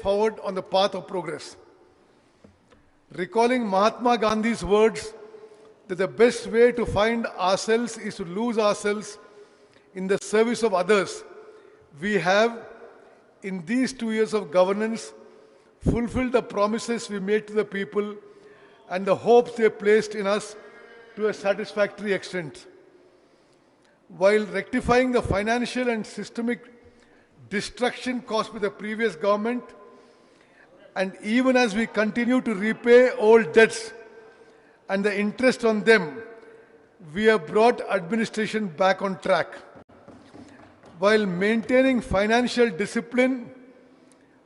forward on the path of progress. Recalling Mahatma Gandhi's words that the best way to find ourselves is to lose ourselves in the service of others, we have, in these 2 years of governance, fulfilled the promises we made to the people and the hopes they placed in us to a satisfactory extent. While rectifying the financial and systemic destruction caused by the previous government, and even as we continue to repay old debts and the interest on them, we have brought administration back on track. While maintaining financial discipline,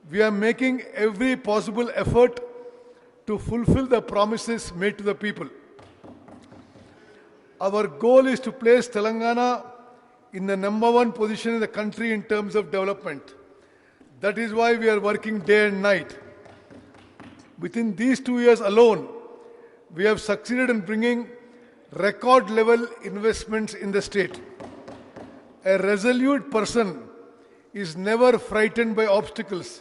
we are making every possible effort to fulfill the promises made to the people. Our goal is to place Telangana in the #1 position in the country in terms of development. That is why we are working day and night. Within these 2 years alone, we have succeeded in bringing record level investments in the state. A resolute person is never frightened by obstacles.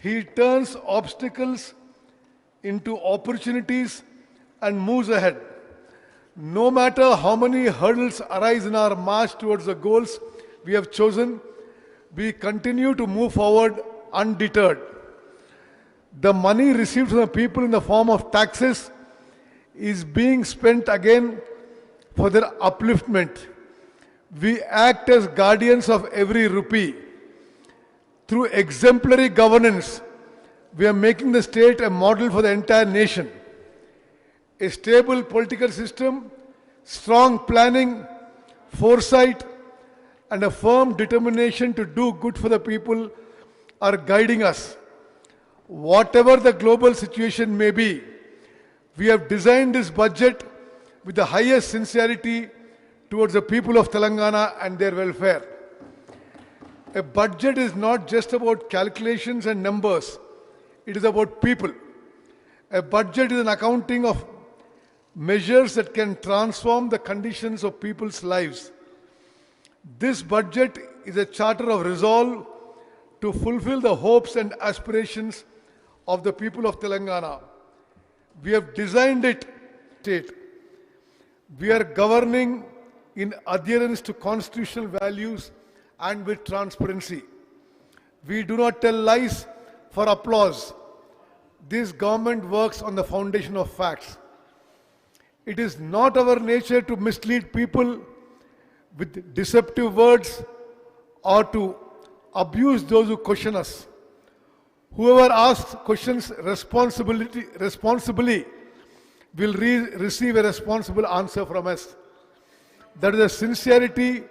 He turns obstacles into opportunities and moves ahead. No matter how many hurdles arise in our march towards the goals we have chosen, we continue to move forward undeterred. The money received from the people in the form of taxes is being spent again for their upliftment. We act as guardians of every rupee. Through exemplary governance, we are making the state a model for the entire nation. A stable political system, strong planning, foresight, and a firm determination to do good for the people are guiding us. Whatever the global situation may be, we have designed this budget with the highest sincerity towards the people of Telangana and their welfare. A budget is not just about calculations and numbers. It is about people. A budget is an accounting of measures that can transform the conditions of people's lives. This budget is a charter of resolve to fulfill the hopes and aspirations of the people of Telangana. We have designed it state. We are governing in adherence to constitutional values and with transparency. We do not tell lies for applause. This government works on the foundation of facts. It is not our nature to mislead people with deceptive words or to abuse those who question us. Whoever asks questions responsibly will receive a responsible answer from us. That is the sincerity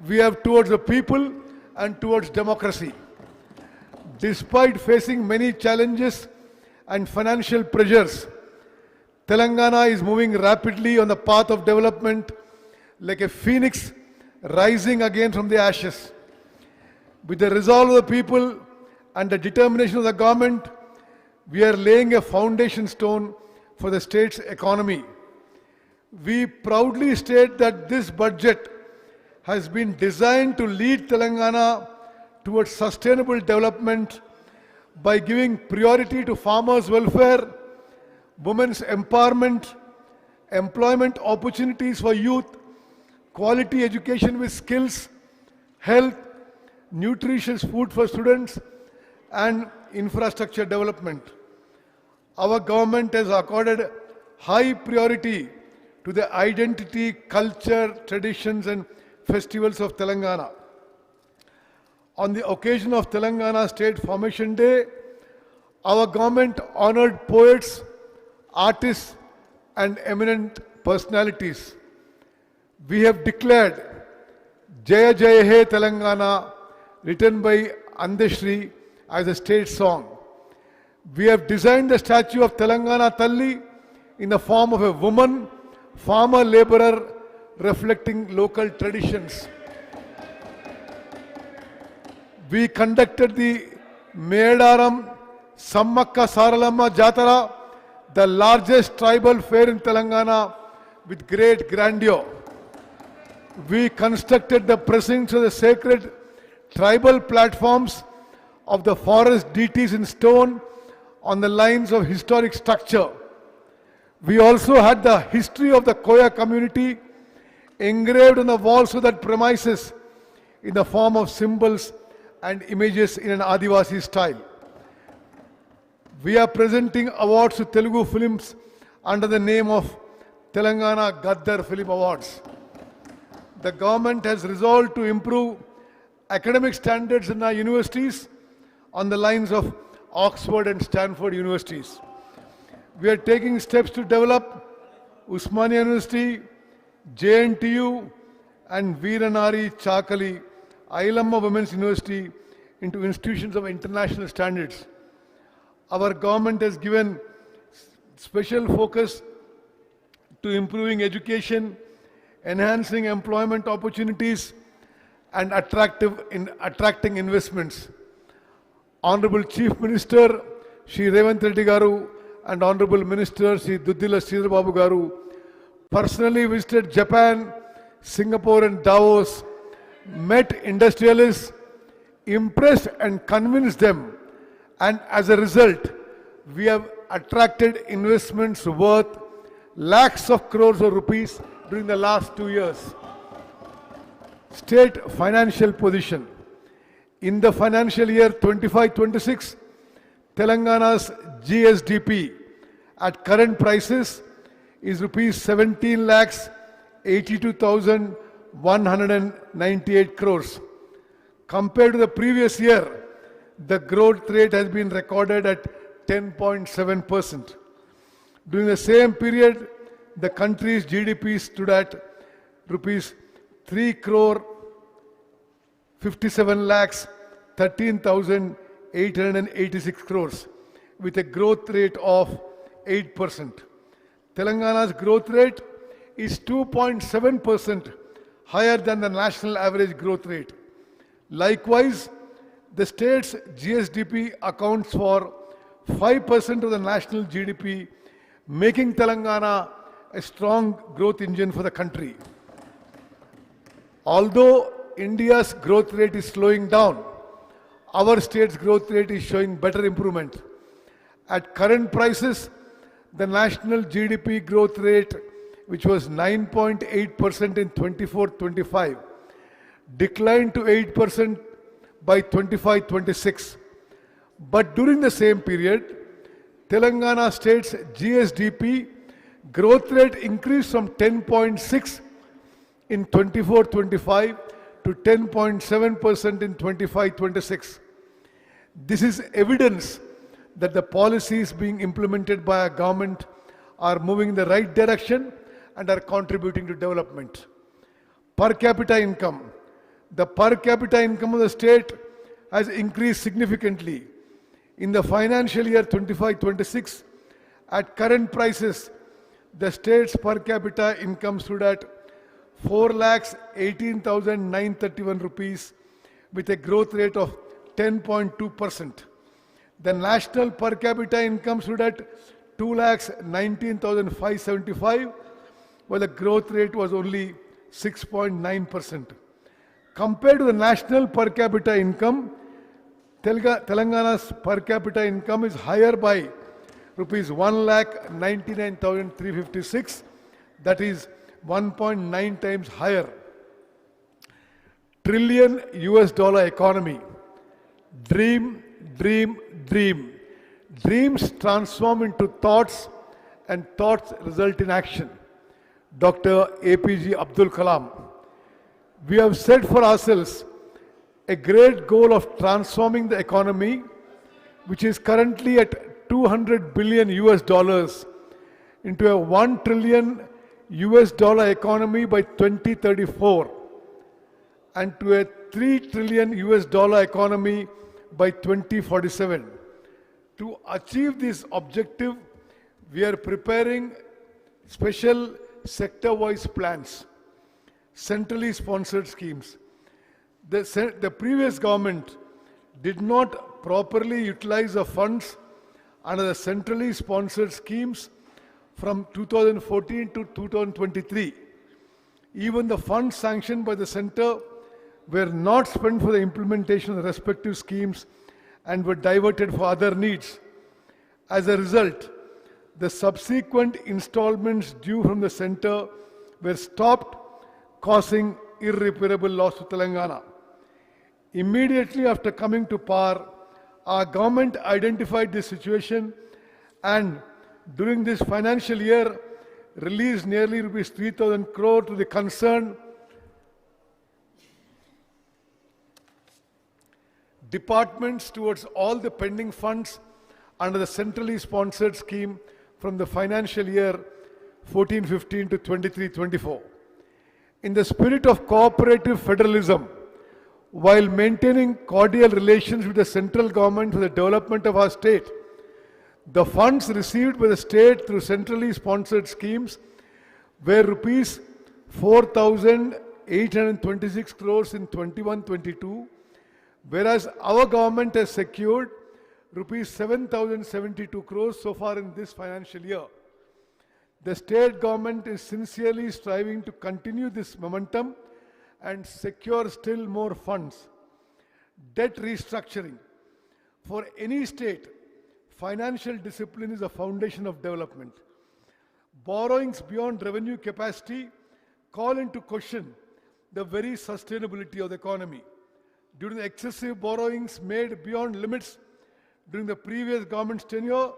we have towards the people and towards democracy. Despite facing many challenges and financial pressures, Telangana is moving rapidly on the path of development like a phoenix rising again from the ashes. With the resolve of the people and the determination of the government, we are laying a foundation stone for the state's economy. We proudly state that this budget has been designed to lead Telangana towards sustainable development by giving priority to farmers' welfare, women's empowerment, employment opportunities for youth, quality education with skills, health, nutritious food for students, and infrastructure development. Our government has accorded high priority to the identity, culture, traditions, and festivals of Telangana. On the occasion of Telangana State Formation Day, our government honored poets, artists, and eminent personalities. We have declared Jaya Jaya He Telangana, written by Andeshri, as a state song. We have designed the statue of Telangana Talli in the form of a woman, farmer laborer, reflecting local traditions. We conducted the Medaram Sammakka Saralamma Jatara, the largest tribal fair in Telangana, with great grandeur. We constructed the precincts of the sacred tribal platforms of the forest deities in stone on the lines of historic structure. We also had the history of the Koya community engraved on the walls of that premises in the form of symbols and images in an Adivasi style. We are presenting awards to Telugu films under the name of Telangana Gaddar Film Awards. The government has resolved to improve academic standards in our universities on the lines of Oxford and Stanford universities. We are taking steps to develop Usmania University, JNTU, and Veeranari Chakali, Ailamma Women's University into institutions of international standards. Our government has given special focus to improving education, enhancing employment opportunities, and attracting investments. Honorable Chief Minister Shri Revanth Reddy Garu and Honorable Minister Shri Duddila Sridhar Babu Garu personally visited Japan, Singapore and Davos, met industrialists, impressed and convinced them, and as a result, we have attracted investments worth lakhs of crores of rupees during the last 2 years. State financial position. In the financial year 25-26, Telangana's GSDP at current prices is rupees 17 lakhs 82,198 crores. Compared to the previous year, the growth rate has been recorded at 10.7%. During the same period, the country's GDP stood at rupees 3 crore 57 lakhs 13,886 crores with a growth rate of 8%. Telangana's growth rate is 2.7% higher than the national average growth rate. Likewise, the state's GSDP accounts for 5% of the national GDP, making Telangana a strong growth engine for the country. Although India's growth rate is slowing down, our state's growth rate is showing better improvement. At current prices, the national GDP growth rate, which was 9.8% in 24-25, declined to 8% by 25-26. But during the same period, Telangana state's GSDP growth rate increased from 10.6 in 24-25 to 10.7% in 25-26. This is evidence that the policies being implemented by our government are moving in the right direction and are contributing to development. Per capita income. The per capita income of the state has increased significantly. In the financial year 25-26, at current prices, the state's per capita income stood at 4,18,931 rupees with a growth rate of 10.2%. The national per capita income stood at 2,19,575, while the growth rate was only 6.9%. Compared to the national per capita income, Telangana's per capita income is higher by rupees 1,99,356, that is 1.9 times higher. Trillion US dollar economy. Dream, dream, dream. Dreams transform into thoughts and thoughts result in action. Dr. APJ Abdul Kalam. We have set for ourselves a great goal of transforming the economy, which is currently at 200 billion US dollars, into a 1 trillion US dollar economy by 2034 and to a 3 trillion US dollar economy by 2047. To achieve this objective, we are preparing special sector-wise plans, centrally sponsored schemes. The previous government did not properly utilize the funds under the centrally sponsored schemes from 2014 to 2023. Even the funds sanctioned by the center were not spent for the implementation of the respective schemes, and were diverted for other needs. As a result, the subsequent installments due from the center were stopped, causing irreparable loss to Telangana. Immediately after coming to power, our government identified this situation and during this financial year released nearly rupees 3,000 crore to the concerned departments towards all the pending funds under the centrally sponsored scheme from the financial year 14-15 to 23-24. In the spirit of cooperative federalism, while maintaining cordial relations with the central government for the development of our state, the funds received by the state through centrally sponsored schemes were rupees 4,826 crores in 21-22, whereas our government has secured rupees 7,072 crores so far in this financial year. The state government is sincerely striving to continue this momentum and secure still more funds. Debt restructuring. For any state, financial discipline is a foundation of development. Borrowings beyond revenue capacity call into question the very sustainability of the economy. Due to the excessive borrowings made beyond limits during the previous government's tenure,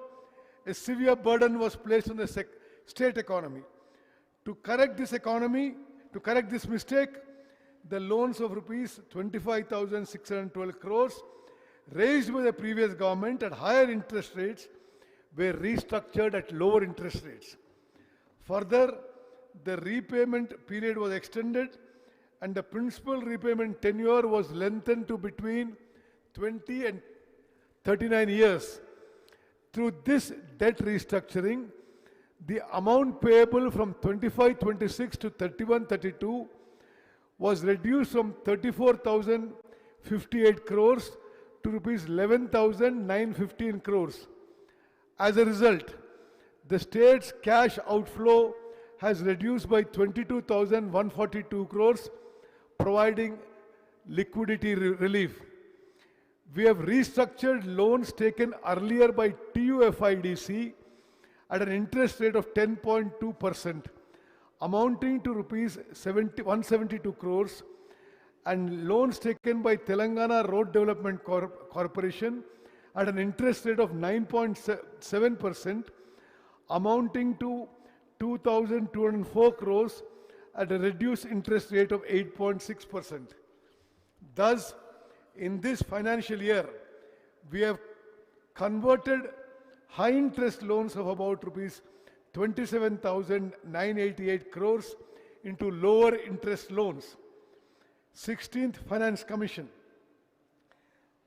a severe burden was placed on the state economy. To correct this mistake, the loans of rupees 25,612 crores raised by the previous government at higher interest rates were restructured at lower interest rates. Further, the repayment period was extended and the principal repayment tenure was lengthened to between 20 and 39 years. Through this debt restructuring, the amount payable from 25-26 to 31-32 was reduced from 34,058 crores to rupees 11,915 crores. As a result, the state's cash outflow has reduced by 22,142 crores, providing liquidity relief. We have restructured loans taken earlier by TUFIDC at an interest rate of 10.2%, amounting to rupees 172 crores, and loans taken by Telangana Road Development Corporation at an interest rate of 9.7%, amounting to 2,204 crores at a reduced interest rate of 8.6%. Thus, in this financial year, we have converted high interest loans of about rupees 27,988 crores into lower interest loans. 16th Finance Commission.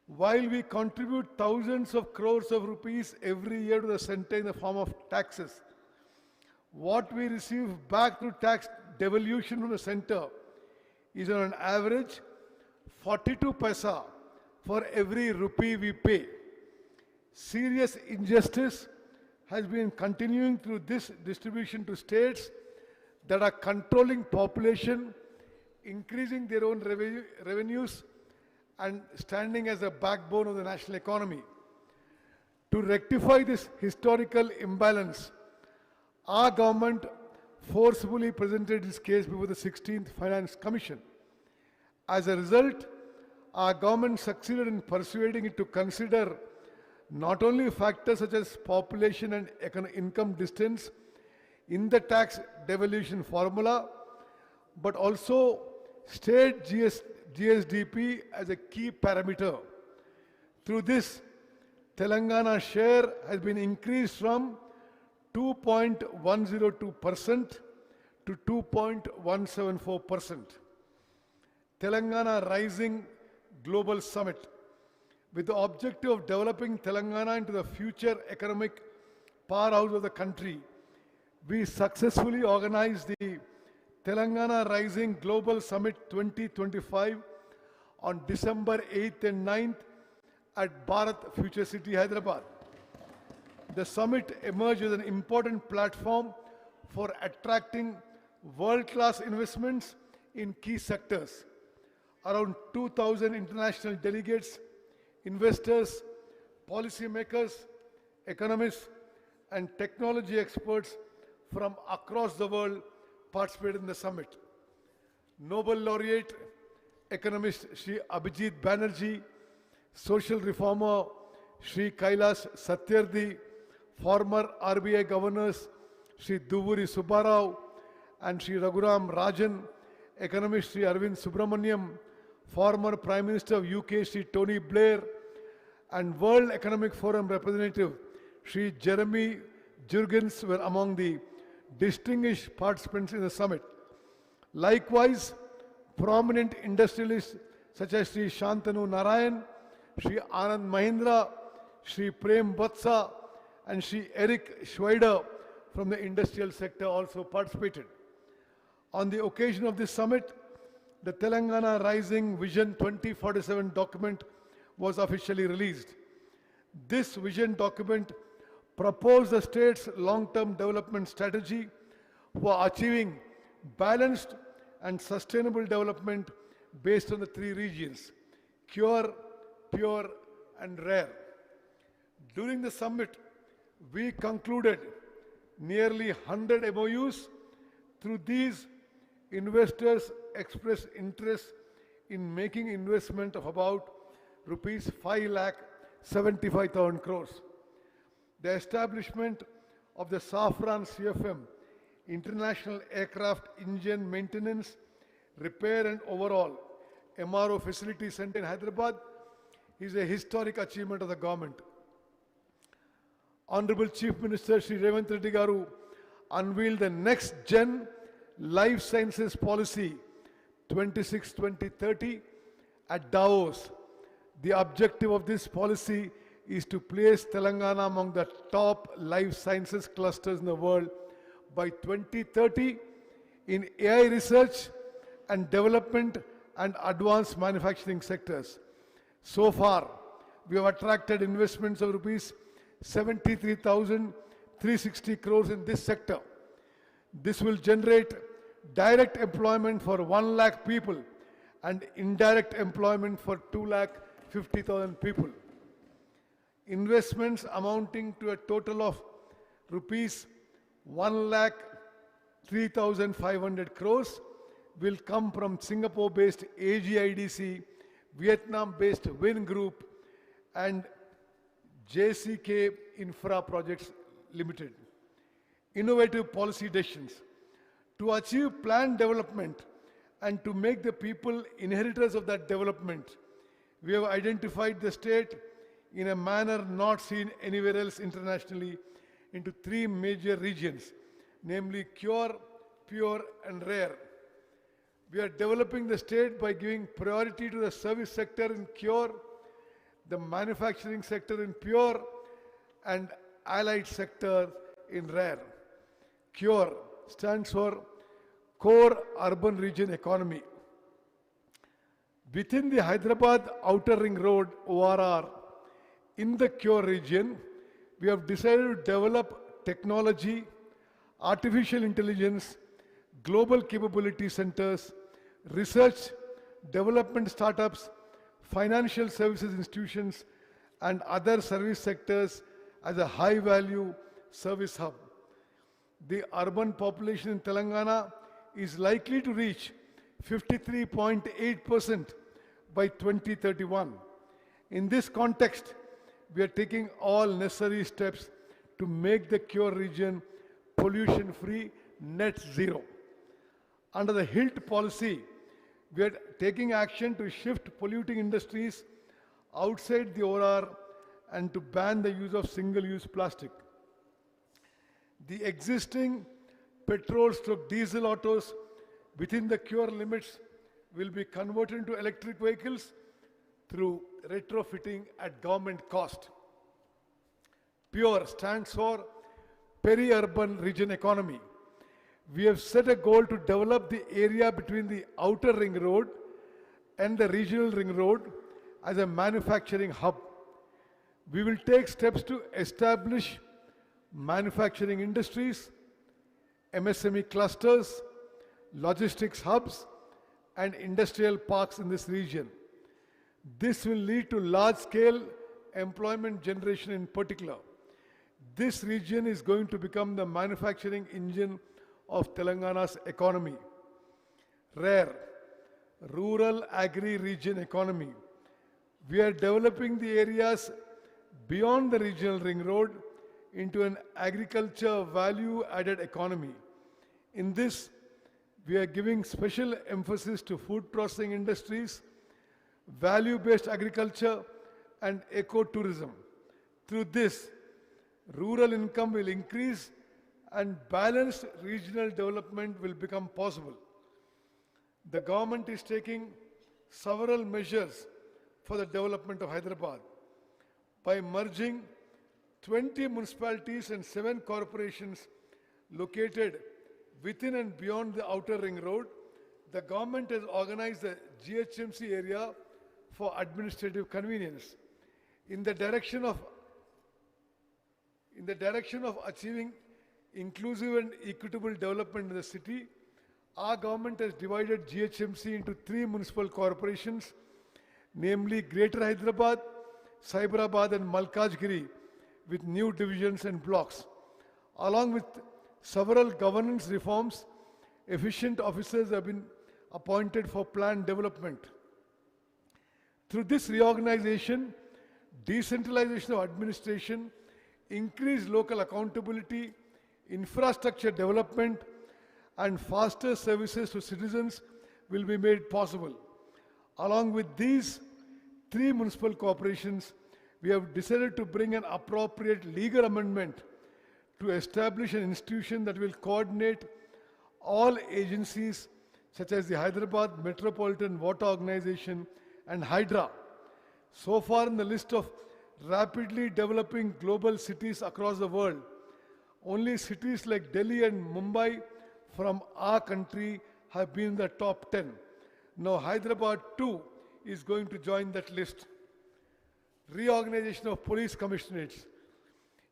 While we contribute thousands of crores of rupees every year to the center in the form of taxes, what we receive back through tax devolution from the center is on an average 42 paisa for every rupee we pay. Serious injustice has been continuing through this distribution to states that are controlling population, increasing their own revenues, and standing as a backbone of the national economy. To rectify this historical imbalance, our government forcefully presented this case before the 16th Finance Commission. As a result, our government succeeded in persuading it to consider not only factors such as population and income distance in the tax devolution formula, but also state GSDP as a key parameter. Through this, Telangana's share has been increased from 2.102% to 2.174%. Telangana Rising Global Summit. With the objective of developing Telangana into the future economic powerhouse of the country, we successfully organized the Telangana Rising Global Summit 2025 on December 8th and 9th at Bharat Future City, Hyderabad. The summit emerged as an important platform for attracting world-class investments in key sectors. Around 2,000 international delegates, investors, Policymakers, economists, and technology experts from across the world participated in the summit. Nobel laureate, economist Sri Abhijit Banerjee, social reformer Sri Kailash Satyarthi, former RBI governors Sri Duvuri Subbarao and Sri Raghuram Rajan, economist Sri Arvind Subramaniam, former Prime Minister of UK Sri Tony Blair, and World Economic Forum representative Sri Jeremy Jurgens were among the distinguished participants in the summit. Likewise, prominent industrialists such as Sri Shantanu Narayan, Sri Anand Mahindra, Sri Prem Vatsa, and Sri Eric Schweider from the industrial sector also participated. On the occasion of this summit, the Telangana Rising Vision 2047 document was officially released. This vision document proposed the state's long-term development strategy for achieving balanced and sustainable development based on the three regions: cure, pure, and rare. During the summit, we concluded nearly 100 MOUs. Through these, investors expressed interest in making investment of about rupees 5,75,000 crores. The establishment of the Safran CFM, International Aircraft Engine Maintenance, Repair and Overhaul MRO Facility Center in Hyderabad is a historic achievement of the government. Honorable Chief Minister Sri Revanth Reddy Garu unveiled the next gen life sciences policy 26-2030 at Davos. The objective of this policy is to place Telangana among the top life sciences clusters in the world by 2030 in AI research and development and advanced manufacturing sectors. So far, we have attracted investments of rupees 73,360 crores in this sector. This will generate direct employment for 1 lakh people and indirect employment for 2,50,000 people. Investments amounting to a total of rupees 1,03,500 crores will come from Singapore-based AGIDC, Vietnam-based Win Group, and JCK Infra Projects Limited. Innovative policy decisions. To achieve planned development and to make the people inheritors of that development, we have identified the state in a manner not seen anywhere else internationally into three major regions, namely cure, pure, and rare. We are developing the state by giving priority to the service sector in cure, the manufacturing sector in pure, and allied sector in rare. Cure stands for Core Urban Region Economy. Within the Hyderabad Outer Ring Road ORR, in the Cure region, we have decided to develop technology, artificial intelligence, global capability centers, research, development startups, financial services institutions, and other service sectors as a high-value service hub. The urban population in Telangana is likely to reach 53.8% by 2031. In this context, we are taking all necessary steps to make the Cure region pollution-free, net zero. Under the HILT policy, we are taking action to shift polluting industries outside the ORR and to ban the use of single-use plastic. The existing petrol/diesel autos within the Cure limits will be converted into electric vehicles through retrofitting at government cost. PURE stands for Peri-Urban Region Economy. We have set a goal to develop the area between the Outer Ring Road and the Regional Ring Road as a manufacturing hub. We will take steps to establish manufacturing industries, MSME clusters, logistics hubs, and industrial parks in this region. This will lead to large-scale employment generation in particular. This region is going to become the manufacturing engine of Telangana's economy. Rare, rural agri-region economy. We are developing the areas beyond the regional ring road into an agriculture value-added economy. In this, we are giving special emphasis to food processing industries, value-based agriculture, and ecotourism. Through this, rural income will increase and balanced regional development will become possible. The government is taking several measures for the development of Hyderabad by merging 20 municipalities and 7 corporations located within and beyond the outer ring road. The government has organized the GHMC area for administrative convenience. In the direction of achieving inclusive and equitable development in the city, our government has divided GHMC into 3 municipal corporations, namely Greater Hyderabad, Cyberabad and Malkajgiri, with new divisions and blocks. Along with several governance reforms, efficient officers have been appointed for plan development. Through this reorganization, decentralization of administration, increased local accountability, infrastructure development, and faster services to citizens will be made possible. Along with these 3 municipal corporations, we have decided to bring an appropriate legal amendment to establish an institution that will coordinate all agencies such as the Hyderabad Metropolitan Water Organization and Hydra. So far in the list of rapidly developing global cities across the world, only cities like Delhi and Mumbai from our country have been in the top 10. Now Hyderabad too is going to join that list. Reorganization of police commissionerates.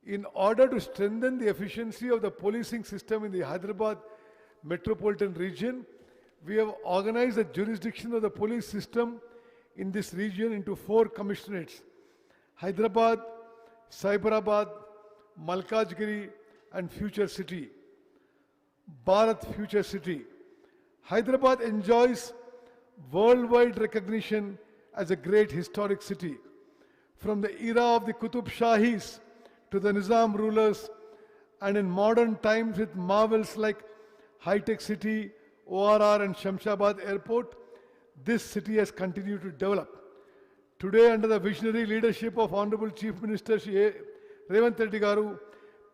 In order to strengthen the efficiency of the policing system in the Hyderabad metropolitan region, we have organized the jurisdiction of the police system in this region into 4 commissionerates: Hyderabad, Cyberabad, Malkajgiri, and Future City. Bharat Future City. Hyderabad enjoys worldwide recognition as a great historic city. From the era of the Qutub Shahis to the Nizam rulers, and in modern times with marvels like high-tech city, ORR and Shamshabad Airport, this city has continued to develop. Today, under the visionary leadership of Honorable Chief Minister Shri Revanth Reddy Garu,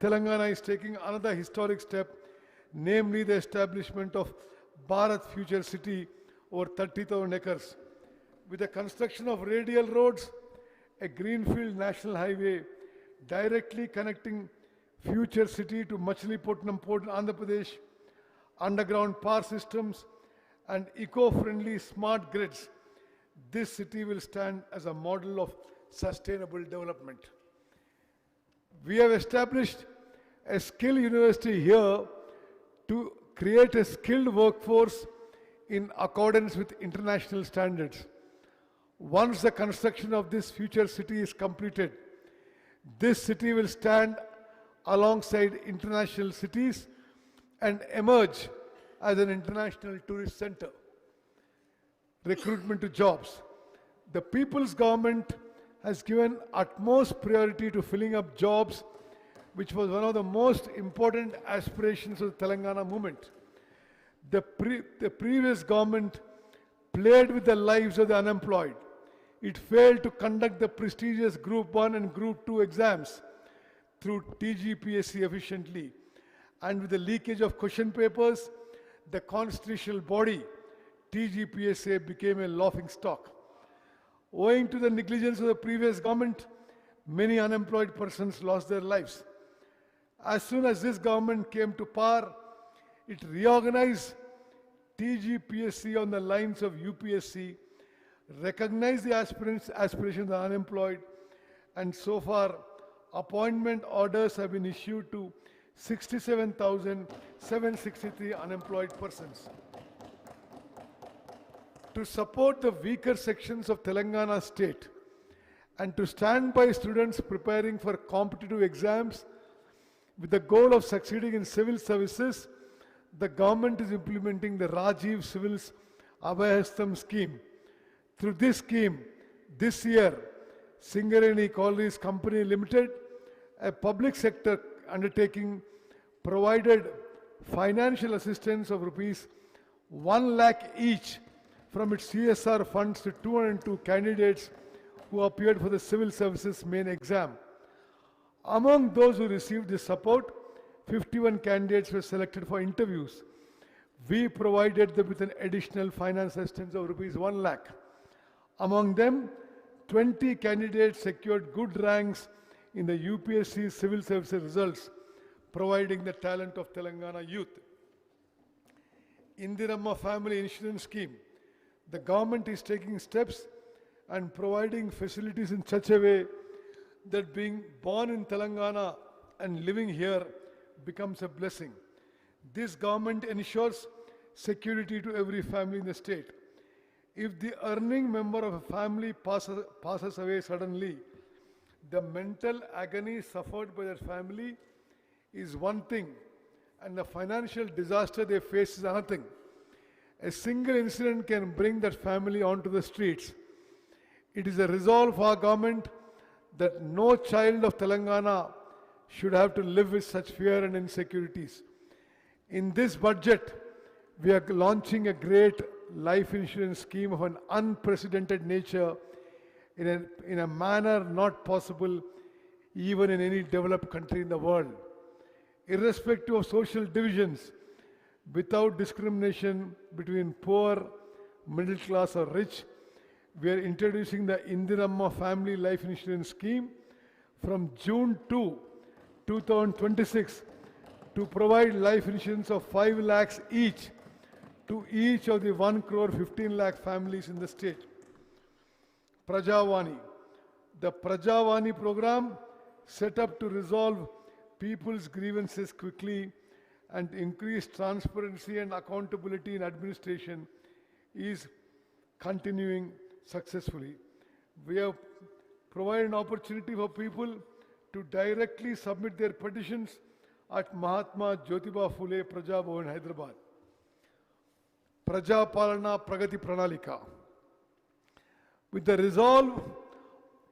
Telangana is taking another historic step, namely the establishment of Bharat Future City over 30,000 acres. With the construction of radial roads, a greenfield national highway directly connecting Future City to Machilipatnam Port in Andhra Pradesh, underground power systems, and eco-friendly smart grids, this city will stand as a model of sustainable development. We have established a skill university here to create a skilled workforce in accordance with international standards. Once the construction of this future city is completed, this city will stand alongside international cities and emerge as an international tourist center. Recruitment to jobs. The people's government has given utmost priority to filling up jobs, which was one of the most important aspirations of the Telangana movement. The previous government played with the lives of the unemployed. It failed to conduct the prestigious Group 1 and Group 2 exams through TGPSC efficiently. And with the leakage of question papers, the constitutional body, TGPSA, became a laughing stock. Owing to the negligence of the previous government, many unemployed persons lost their lives. As soon as this government came to power, it reorganized TGPSC on the lines of UPSC, recognized the aspirations of the unemployed, and so far, appointment orders have been issued to 67,763 unemployed persons. To support the weaker sections of Telangana state and to stand by students preparing for competitive exams with the goal of succeeding in civil services. The government is implementing the Rajiv Civils Abhayastam scheme. Through this scheme, this year, Singareni Collieries Company Limited, a public sector undertaking, provided financial assistance of rupees 1 lakh each from its CSR funds to 202 candidates who appeared for the civil services main exam. Among those who received this support, 51 candidates were selected for interviews. We provided them with an additional finance assistance of rupees 1 lakh. Among them, 20 candidates secured good ranks in the UPSC civil services results, providing the talent of Telangana youth. Indiramma Family Insurance Scheme. The government is taking steps and providing facilities in such a way that being born in Telangana and living here becomes a blessing. This government ensures security to every family in the state. If the earning member of a family passes away suddenly, the mental agony suffered by that family is one thing, and the financial disaster they face is another thing. A single incident can bring that family onto the streets. It is a resolve of our government that no child of Telangana should have to live with such fear and insecurities. In this budget, we are launching a great life insurance scheme of an unprecedented nature in a manner not possible even in any developed country in the world. Irrespective of social divisions, without discrimination between poor, middle class or rich, we are introducing the Indiramma Family Life Insurance Scheme from June 2, 2026 to provide life insurance of 5 lakhs each to each of the 1 crore 15 lakh families in the state. Prajavani. The Prajavani program, set up to resolve people's grievances quickly and increase transparency and accountability in administration, is continuing successfully. We have provided an opportunity for people to directly submit their petitions at Mahatma Jyotiba Phule Praja Bhavan, Hyderabad. Praja Palana Pragati Pranalika. With the resolve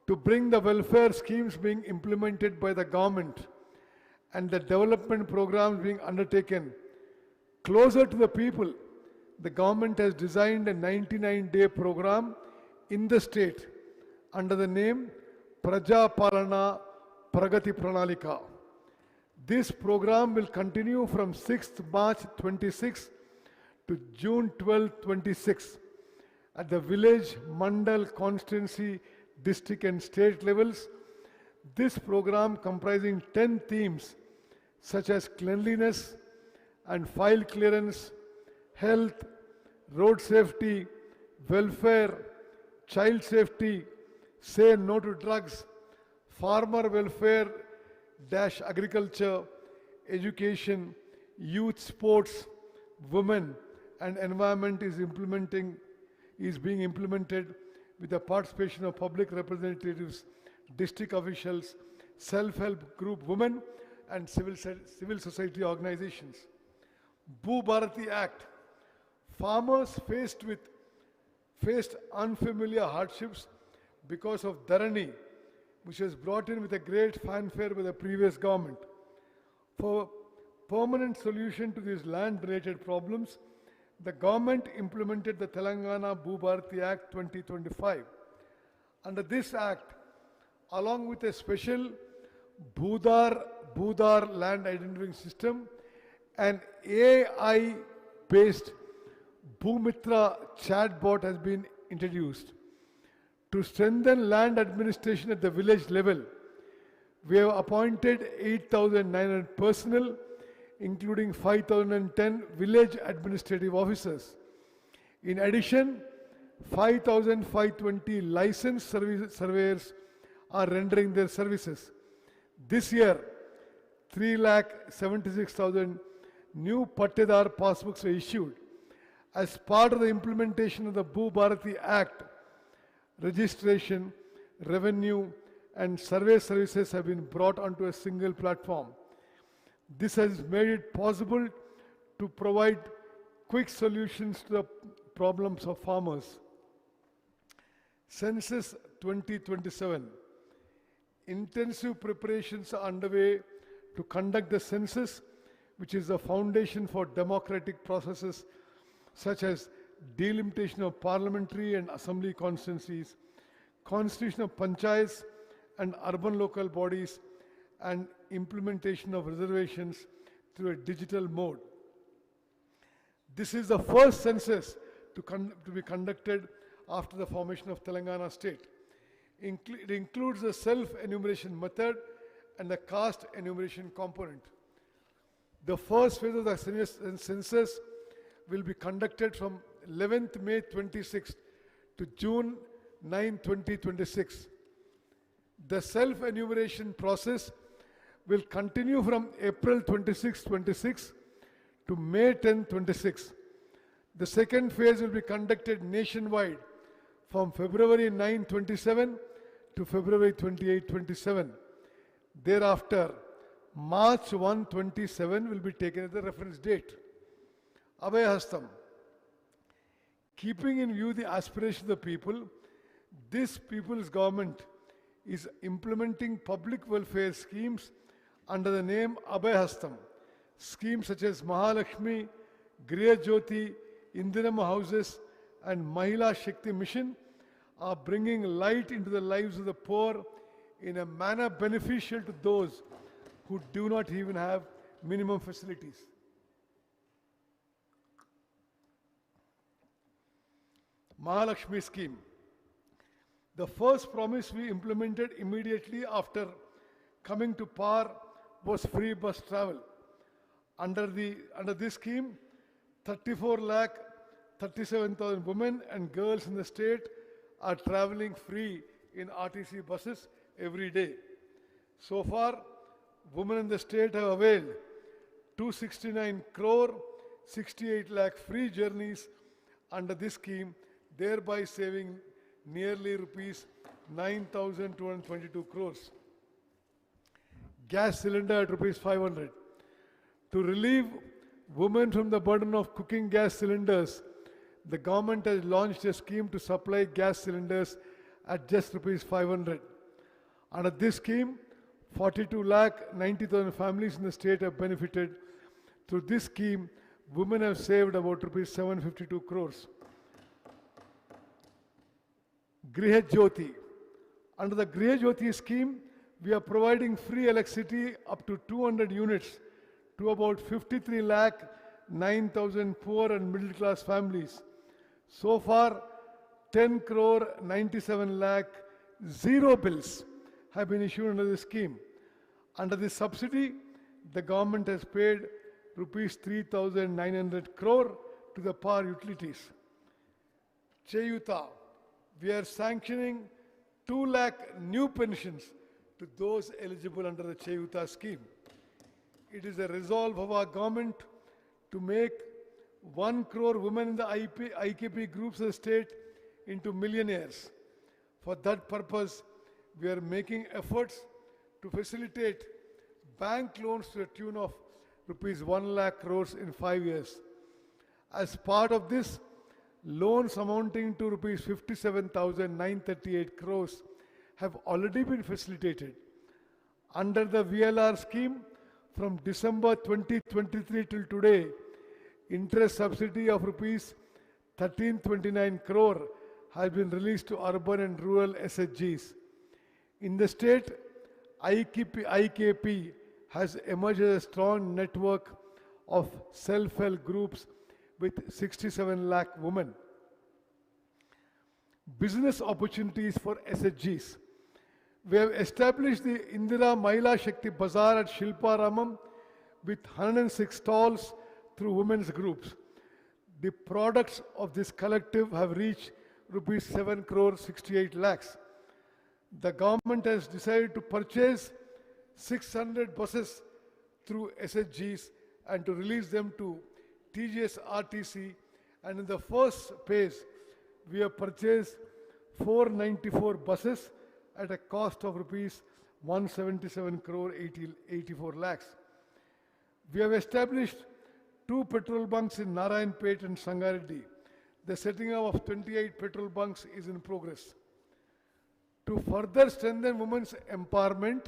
to bring the welfare schemes being implemented by the government and the development programs being undertaken closer to the people, the government has designed a 99-day program in the state under the name Praja Palana Pragati Pranalika. This program will continue from 6th March 26 to June 12, 26 at the village, mandal, constituency, district and state levels. This program, comprising 10 themes such as cleanliness and file clearance, health, road safety, welfare, child safety, say no to drugs, farmer welfare dash agriculture, education, youth sports, women and environment is being implemented with the participation of public representatives, district officials, self-help group women and civil society organizations. Bhu Bharati Act. Farmers faced unfamiliar hardships because of Dharani, which was brought in with a great fanfare by the previous government. For permanent solution to these land-related problems, the government implemented the Telangana Bhu Bharati Act 2025. Under this act, along with a special Bhudar land identifying system, an AI-based Bhumitra chatbot has been introduced. To strengthen land administration at the village level, we have appointed 8,900 personnel, including 5,010 village administrative officers. In addition, 5,520 licensed surveyors are rendering their services. This year, 3,76,000 new Pattedar passbooks were issued. As part of the implementation of the Bhu Bharati Act registration, revenue, and survey services have been brought onto a single platform. This has made it possible to provide quick solutions to the problems of farmers. Census 2027. Intensive preparations are underway to conduct the census, which is the foundation for democratic processes such as delimitation of parliamentary and assembly constituencies, constitution of panchayats and urban local bodies, and implementation of reservations through a digital mode. This is the first census to be conducted after the formation of Telangana state. It includes the self-enumeration method and the caste enumeration component. The first phase of the census will be conducted from 11th May 26 to June 9, 2026. The self-enumeration process will continue from April 26, 26 to May 10, 26. The second phase will be conducted nationwide from February 9, 27 to February 28, 27. Thereafter, March 1, 27 will be taken as the reference date. Abhayahastam. Keeping in view the aspirations of the people, this people's government is implementing public welfare schemes under the name Abhayahastam. Schemes such as Mahalakshmi, Griha Jyoti, Indiram houses, and Mahila Shakti Mission are bringing light into the lives of the poor in a manner beneficial to those who do not even have minimum facilities. Mahalakshmi scheme. The first promise we implemented immediately after coming to power was free bus travel. Under this scheme, 34 lakh 37,000 women and girls in the state are traveling free in RTC buses every day. So far, women in the state have availed 269 crore 68 lakh free journeys under this scheme, thereby saving nearly rupees 9,222 crores. Gas cylinder at rupees 500. To relieve women from the burden of cooking gas cylinders, the government has launched a scheme to supply gas cylinders at just rupees 500. Under this scheme, 42 lakh 90,000 families in the state have benefited. Through this scheme, women have saved about rupees 752 crores. Griha Jyoti. Under the Griha Jyoti scheme, we are providing free electricity up to 200 units to about 53 lakh 9,000 poor and middle class families. So far, 10 crore 97 lakh zero bills have been issued under this scheme. Under this subsidy, the government has paid rupees 3,900 crore to the power utilities. Cheyuta. We are sanctioning 2 lakh new pensions to those eligible under the Cheyuta scheme. It is a resolve of our government to make 1 crore women in the IKP groups of the state into millionaires. For that purpose, we are making efforts to facilitate bank loans to the tune of rupees 1 lakh crores in 5 years. As part of this, loans amounting to rupees 57,938 crores have already been facilitated. Under the VLR scheme, from December 2023 till today, interest subsidy of rupees 1329 crore has been released to urban and rural SHGs. In the state, IKP has emerged as a strong network of self-help groups with 67 lakh women. Business opportunities for SHGs. We have established the Indira Mahila Shakti Bazaar at Shilpa Ramam with 106 stalls through women's groups. The products of this collective have reached rupees 7 crore 68 lakhs. The government has decided to purchase 600 buses through SHGs and to release them to TGS RTC, and in the first phase, we have purchased 494 buses at a cost of rupees 177 crore 84 lakhs. We have established 2 petrol bunks in Narayanpet and Sangareddy. The setting up of 28 petrol bunks is in progress. To further strengthen women's empowerment,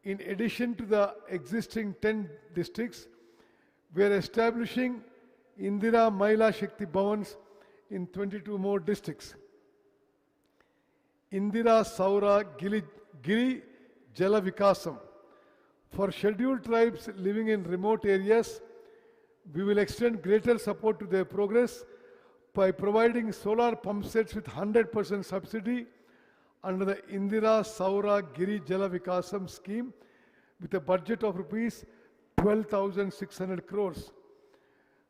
in addition to the existing 10 districts, we are establishing Indira Mahila Shakti Bhavans in 22 more districts. Indira Saura Giri Jala Vikasam. For scheduled tribes living in remote areas, we will extend greater support to their progress by providing solar pump sets with 100% subsidy under the Indira Saura Giri Jala Vikasam scheme with a budget of rupees 12,600 crores.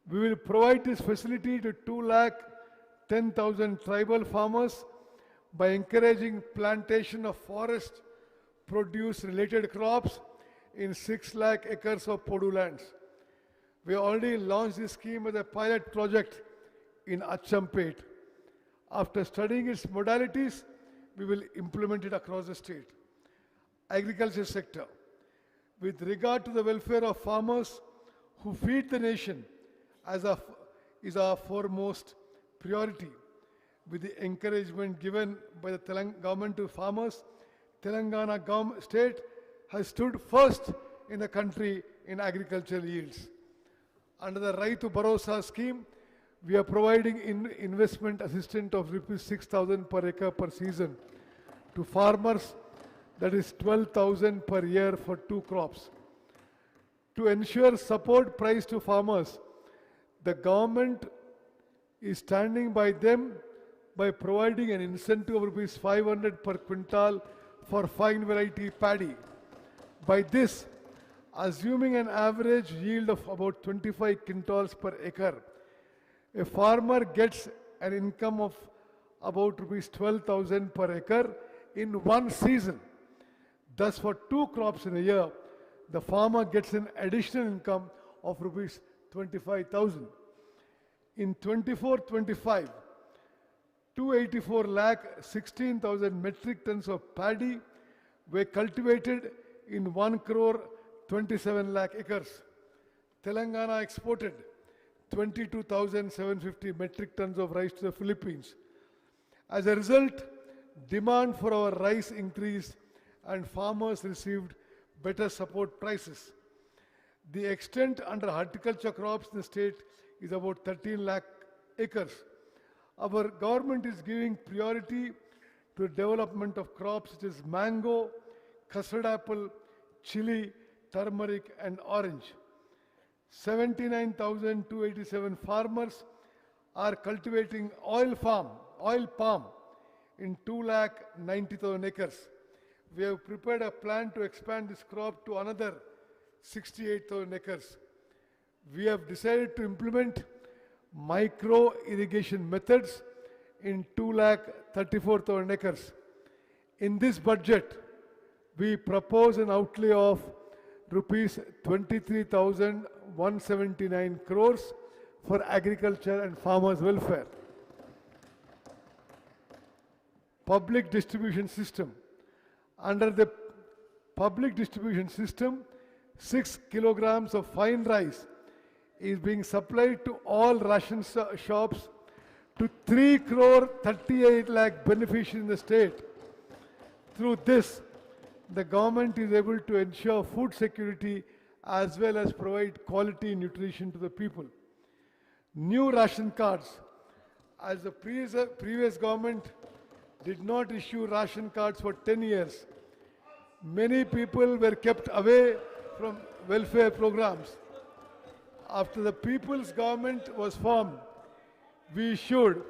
We will provide this facility to 2,10,000 tribal farmers by encouraging plantation of forest produce related crops in 6 lakh acres of Podu lands. We already launched this scheme as a pilot project in Achampet. After studying its modalities, we will implement it across the state. Agriculture sector. With regard to the welfare of farmers who feed the nation is our foremost priority. With the encouragement given by the government to farmers, Telangana state has stood first in the country in agricultural yields. Under the Raitu Bharosa scheme, we are providing investment assistance of rupees 6,000 per acre per season to farmers, that is 12,000 per year for 2 crops. To ensure support price to farmers, the government is standing by them by providing an incentive of rupees 500 per quintal for fine variety paddy. By this, assuming an average yield of about 25 quintals per acre, a farmer gets an income of about rupees 12,000 per acre in one season. Thus, for 2 crops in a year, the farmer gets an additional income of rupees 25,000. In 24-25, 284 lakh 16,000 metric tons of paddy were cultivated in 1 crore 27 lakh acres. Telangana exported 22,750 metric tons of rice to the Philippines. As a result, demand for our rice increased and farmers received better support prices. The extent under horticulture crops in the state is about 13 lakh acres. Our government is giving priority to the development of crops such as mango, custard apple, chili, turmeric and orange. 79,287 farmers are cultivating oil palm in 2,90,000 acres. We have prepared a plan to expand this crop to another 68,000 acres. We have decided to implement micro irrigation methods in 2,34,000 acres. In this budget, we propose an outlay of rupees 23,179 crores for agriculture and farmers' welfare. Public distribution system. Under the public distribution system, 6 kilograms of fine rice is being supplied to all ration shops to 3 crore 38 lakh beneficiaries in the state. Through this, the government is able to ensure food security as well as provide quality nutrition to the people. New ration cards. As the previous government did not issue ration cards for 10 years, many people were kept away from welfare programs. After the people's government was formed, we issued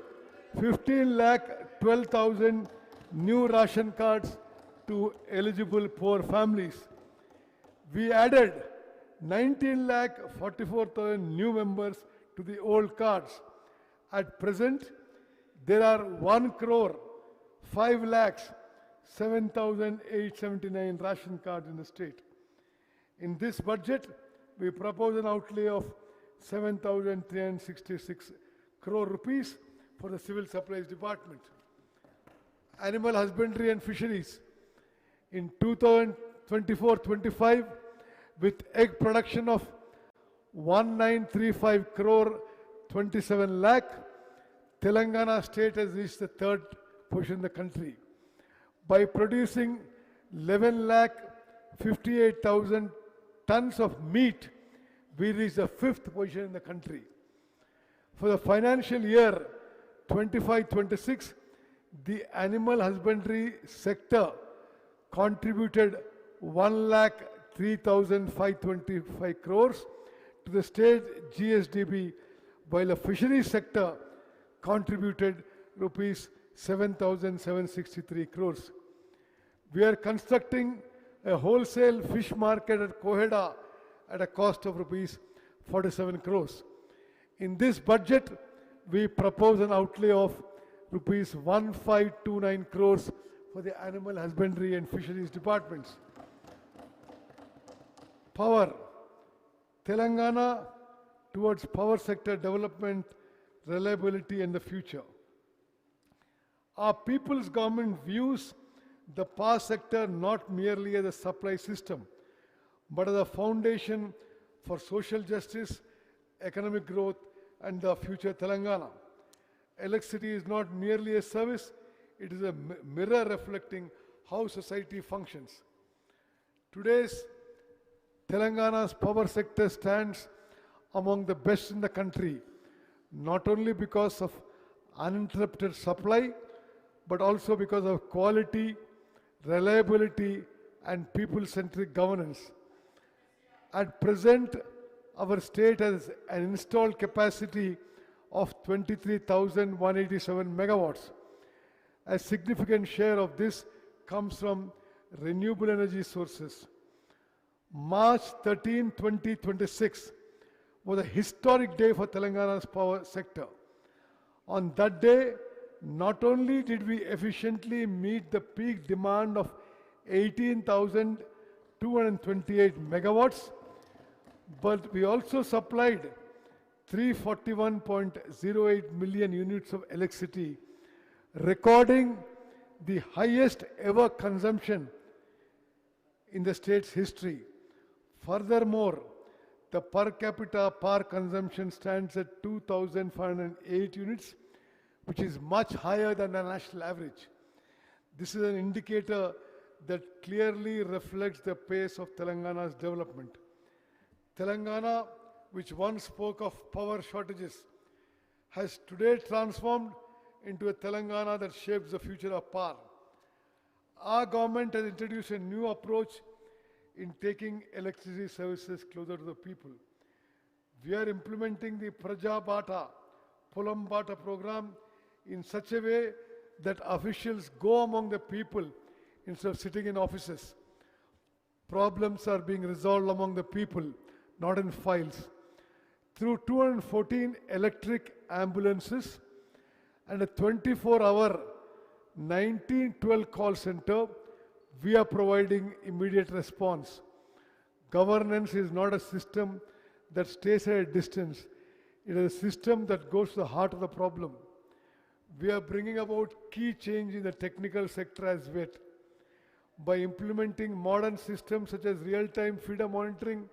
15 lakh 12,000 new ration cards to eligible poor families. We added 19 lakh 44,000 new members to the old cards. At present, there are 1 crore 5 lakhs 7,879 ration cards in the state. In this budget, we propose an outlay of 7,366 crore rupees for the Civil Supplies Department. animal husbandry and fisheries. In 2024-25, with egg production of 1935 crore 27 lakh, Telangana state has reached the third position in the country. By producing 11 lakh 58,000 tons of meat, we reached the fifth position in the country. For the financial year 25-26, the animal husbandry sector contributed 1,03,525 crores to the state GSDP, while the fisheries sector contributed rupees 7,763 crores. We are constructing a wholesale fish market at Koheda at a cost of rupees 47 crores. In this budget, we propose an outlay of rupees 1529 crores for the animal husbandry and fisheries departments. Power. Telangana towards power sector development, reliability and the future. Our people's government views the power sector not merely as a supply system, but as a foundation for social justice, economic growth and the future Telangana. Electricity is not merely a service, it is a mirror reflecting how society functions. Today's Telangana's power sector stands among the best in the country, not only because of uninterrupted supply, but also because of quality, reliability, and people-centric governance. At present, our state has an installed capacity of 23,187 megawatts. A significant share of this comes from renewable energy sources. March 13, 2026 was a historic day for Telangana's power sector. On that day, not only did we efficiently meet the peak demand of 18,228 megawatts, but we also supplied 341.08 million units of electricity, recording the highest ever consumption in the state's history. Furthermore, the per capita power consumption stands at 2,508 units, which is much higher than the national average. This is an indicator that clearly reflects the pace of Telangana's development. Telangana, which once spoke of power shortages, has today transformed into a Telangana that shapes the future of power. Our government has introduced a new approach in taking electricity services closer to the people. We are implementing the Praja Bata, Polam Bata program in such a way that officials go among the people instead of sitting in offices. Problems are being resolved among the people, not in files. Through 214 electric ambulances and a 24-hour 1912 call center, we are providing immediate response. Governance is not a system that stays at a distance. It is a system that goes to the heart of the problem. We are bringing about key change in the technical sector as well. By implementing modern systems such as real-time feeder monitoring,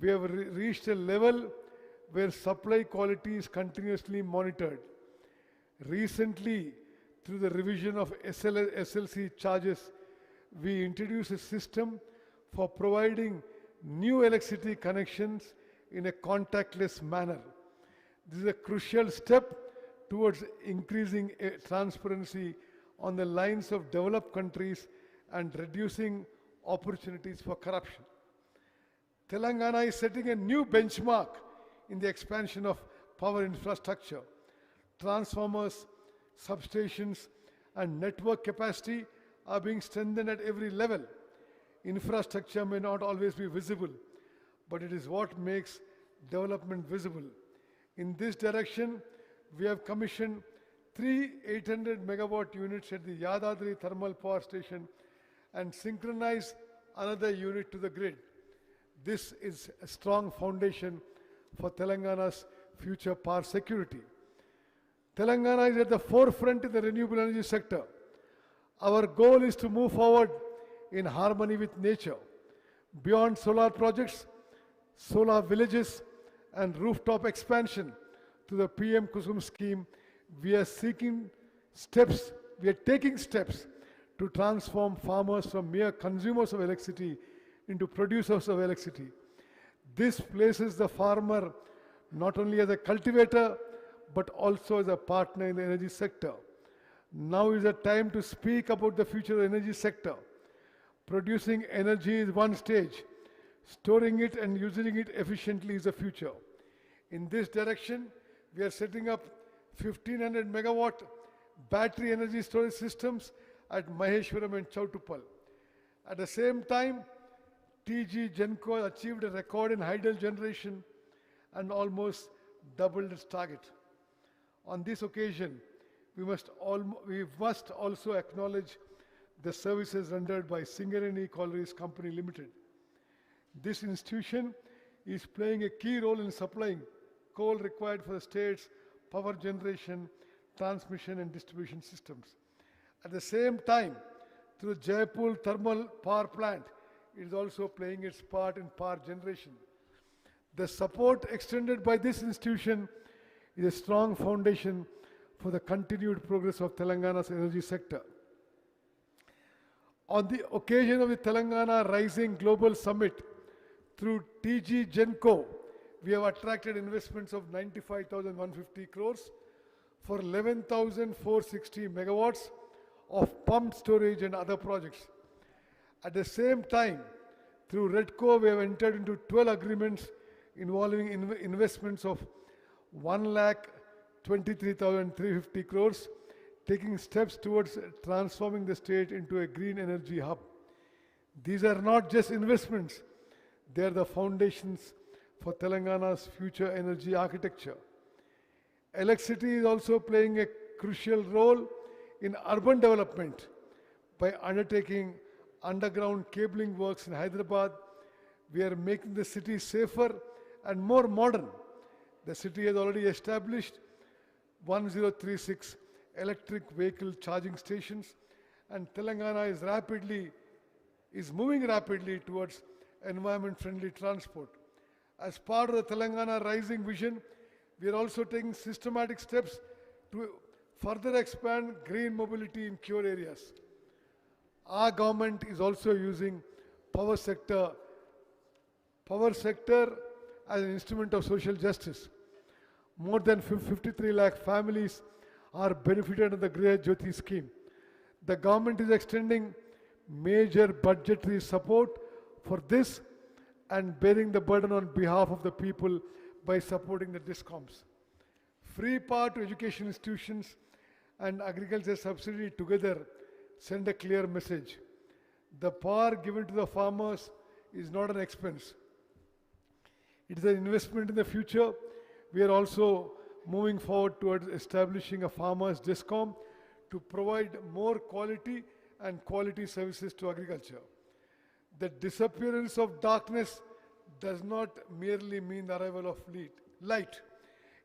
we have reached a level where supply quality is continuously monitored. Recently, through the revision of SLC charges, we introduced a system for providing new electricity connections in a contactless manner. This is a crucial step towards increasing transparency on the lines of developed countries and reducing opportunities for corruption. Telangana is setting a new benchmark in the expansion of power infrastructure. Transformers, substations, and network capacity are being strengthened at every level. Infrastructure may not always be visible, but it is what makes development visible. In this direction, we have commissioned 3 800 megawatt units at the Yadadri thermal power station and synchronized another unit to the grid. This is a strong foundation for Telangana's future power security. Telangana is at the forefront in the renewable energy sector. Our goal is to move forward in harmony with nature. Beyond solar projects, solar villages, and rooftop expansion to the PM Kusum scheme, we are taking steps to transform farmers from mere consumers of electricity into producers of electricity. This places the farmer not only as a cultivator, but also as a partner in the energy sector. Now is the time to speak about the future of the energy sector. Producing energy is one stage. Storing it and using it efficiently is the future. In this direction, we are setting up 1500 megawatt battery energy storage systems at Maheshwaram and Chautupal. At the same time, TG Genco achieved a record in hydel generation and almost doubled its target. On this occasion, we must also acknowledge the services rendered by Singareni Collieries Company Limited. This institution is playing a key role in supplying coal required for the state's power generation, transmission and distribution systems. At the same time, through Jaipur Thermal Power Plant, it is also playing its part in power generation. The support extended by this institution is a strong foundation for the continued progress of Telangana's energy sector. On the occasion of the Telangana Rising Global Summit, through TG Genco, we have attracted investments of 95,150 crores for 11,460 megawatts of pumped storage and other projects. At the same time, through REDCO, we have entered into 12 agreements involving investments of 1,23,350 crores, taking steps towards transforming the state into a green energy hub. These are not just investments, they are the foundations for Telangana's future energy architecture. Electricity is also playing a crucial role in urban development by undertaking underground cabling works in Hyderabad. We are making the city safer and more modern. The city has already established 1036 electric vehicle charging stations, and Telangana is moving rapidly towards environment-friendly transport. As part of the Telangana Rising Vision, we are also taking systematic steps to further expand green mobility in core areas. Our government is also using power sector as an instrument of social justice. More than 53 lakh families are benefited of the Griha Jyoti scheme. The government is extending major budgetary support for this and bearing the burden on behalf of the people by supporting the discoms. Free power to education institutions and agriculture subsidy together send a clear message. The power given to the farmers is not an expense. It is an investment in the future. We are also moving forward towards establishing a farmers' discom to provide more quality services to agriculture. The disappearance of darkness does not merely mean the arrival of light.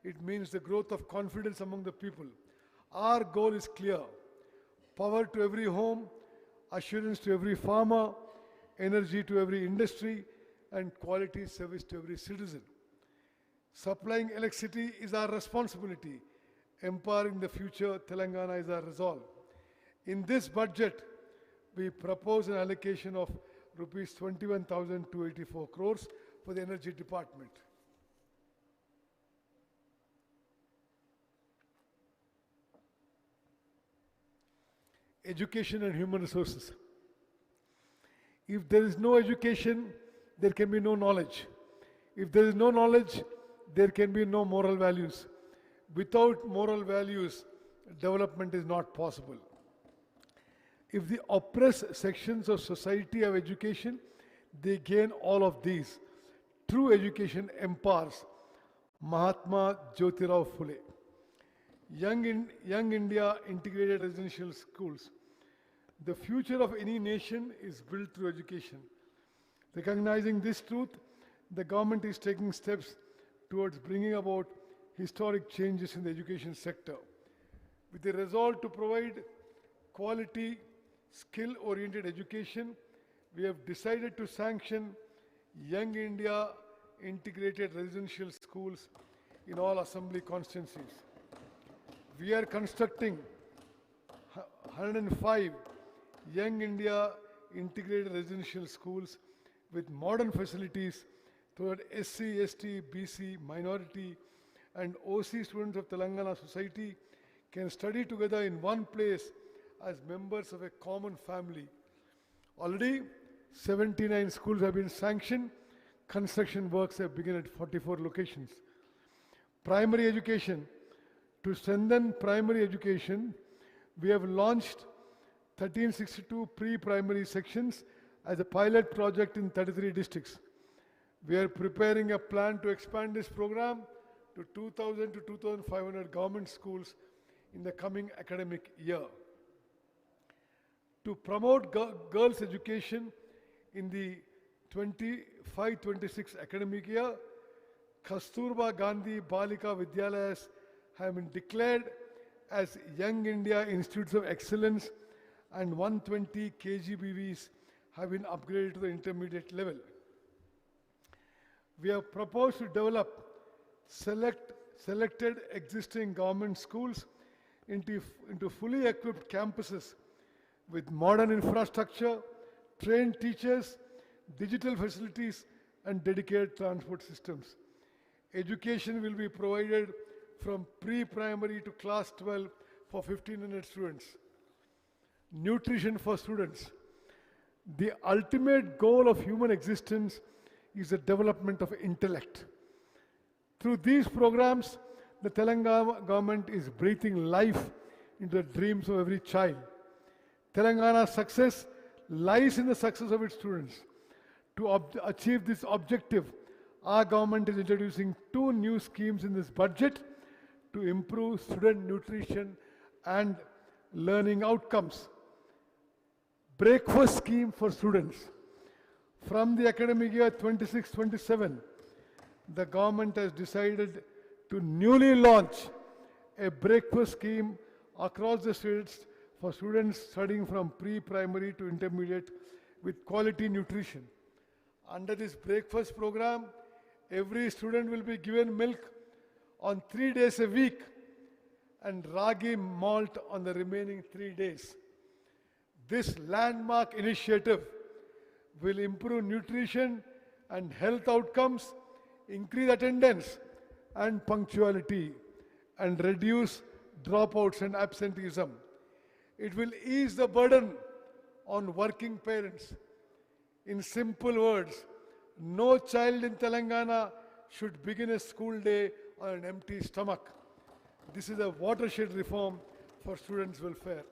It means the growth of confidence among the people. Our goal is clear: power to every home, assurance to every farmer, energy to every industry, and quality service to every citizen. Supplying electricity is our responsibility. Empowering the future Telangana is our resolve. In this budget, we propose an allocation of rupees 21,284 crores for the energy department. Education and human resources. If there is no education, there can be no knowledge. If there is no knowledge, there can be no moral values. Without moral values, development is not possible. If the oppressed sections of society have education, they gain all of these. True education empowers. Mahatma Jyotirao Phule. Young India Integrated Residential Schools. The future of any nation is built through education. Recognizing this truth, the government is taking steps towards bringing about historic changes in the education sector. With the resolve to provide quality skill-oriented education, we have decided to sanction Young India integrated residential schools in all assembly constituencies. We are constructing 105 Young India integrated residential schools with modern facilities so that SC, ST, BC, minority and OC students of Telangana society can study together in one place as members of a common family. Already 79 schools have been sanctioned. Construction works have begun at 44 locations. Primary education. To strengthen primary education, we have launched 1362 pre-primary sections as a pilot project in 33 districts. We are preparing a plan to expand this program to 2,000 to 2,500 government schools in the coming academic year. To promote girls' education in the 25-26 academic year, Kasturba Gandhi Balika Vidyalayas have been declared as Young India Institutes of Excellence and 120 KGBVs have been upgraded to the intermediate level. We have proposed to develop selected existing government schools into fully equipped campuses with modern infrastructure, trained teachers, digital facilities, and dedicated transport systems. Education will be provided from pre-primary to class 12 for 1,500 students. Nutrition for students. The ultimate goal of human existence is the development of intellect. Through these programs, the Telangana government is breathing life into the dreams of every child. Telangana's success lies in the success of its students. To achieve this objective, our government is introducing 2 new schemes in this budget to improve student nutrition and learning outcomes. Breakfast scheme for students. From the academic year 26-27, the government has decided to newly launch a breakfast scheme across the states for students studying from pre-primary to intermediate with quality nutrition. Under this breakfast program, every student will be given milk on 3 days a week and ragi malt on the remaining 3 days. This landmark initiative will improve nutrition and health outcomes, increase attendance and punctuality, and reduce dropouts and absenteeism. It will ease the burden on working parents. In simple words, no child in Telangana should begin a school day on an empty stomach. This is a watershed reform for students' welfare.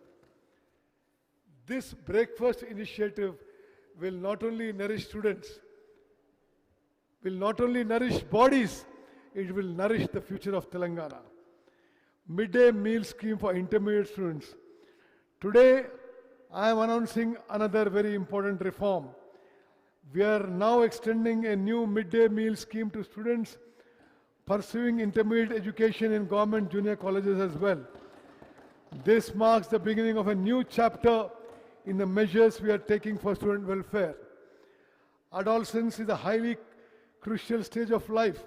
This breakfast initiative will not only nourish students, will not only nourish bodies, it will nourish the future of Telangana. Midday meal scheme for intermediate students. Today, I am announcing another very important reform. We are now extending a new midday meal scheme to students pursuing intermediate education in government junior colleges as well. This marks the beginning of a new chapter in the measures we are taking for student welfare. Adolescence is a highly crucial stage of life,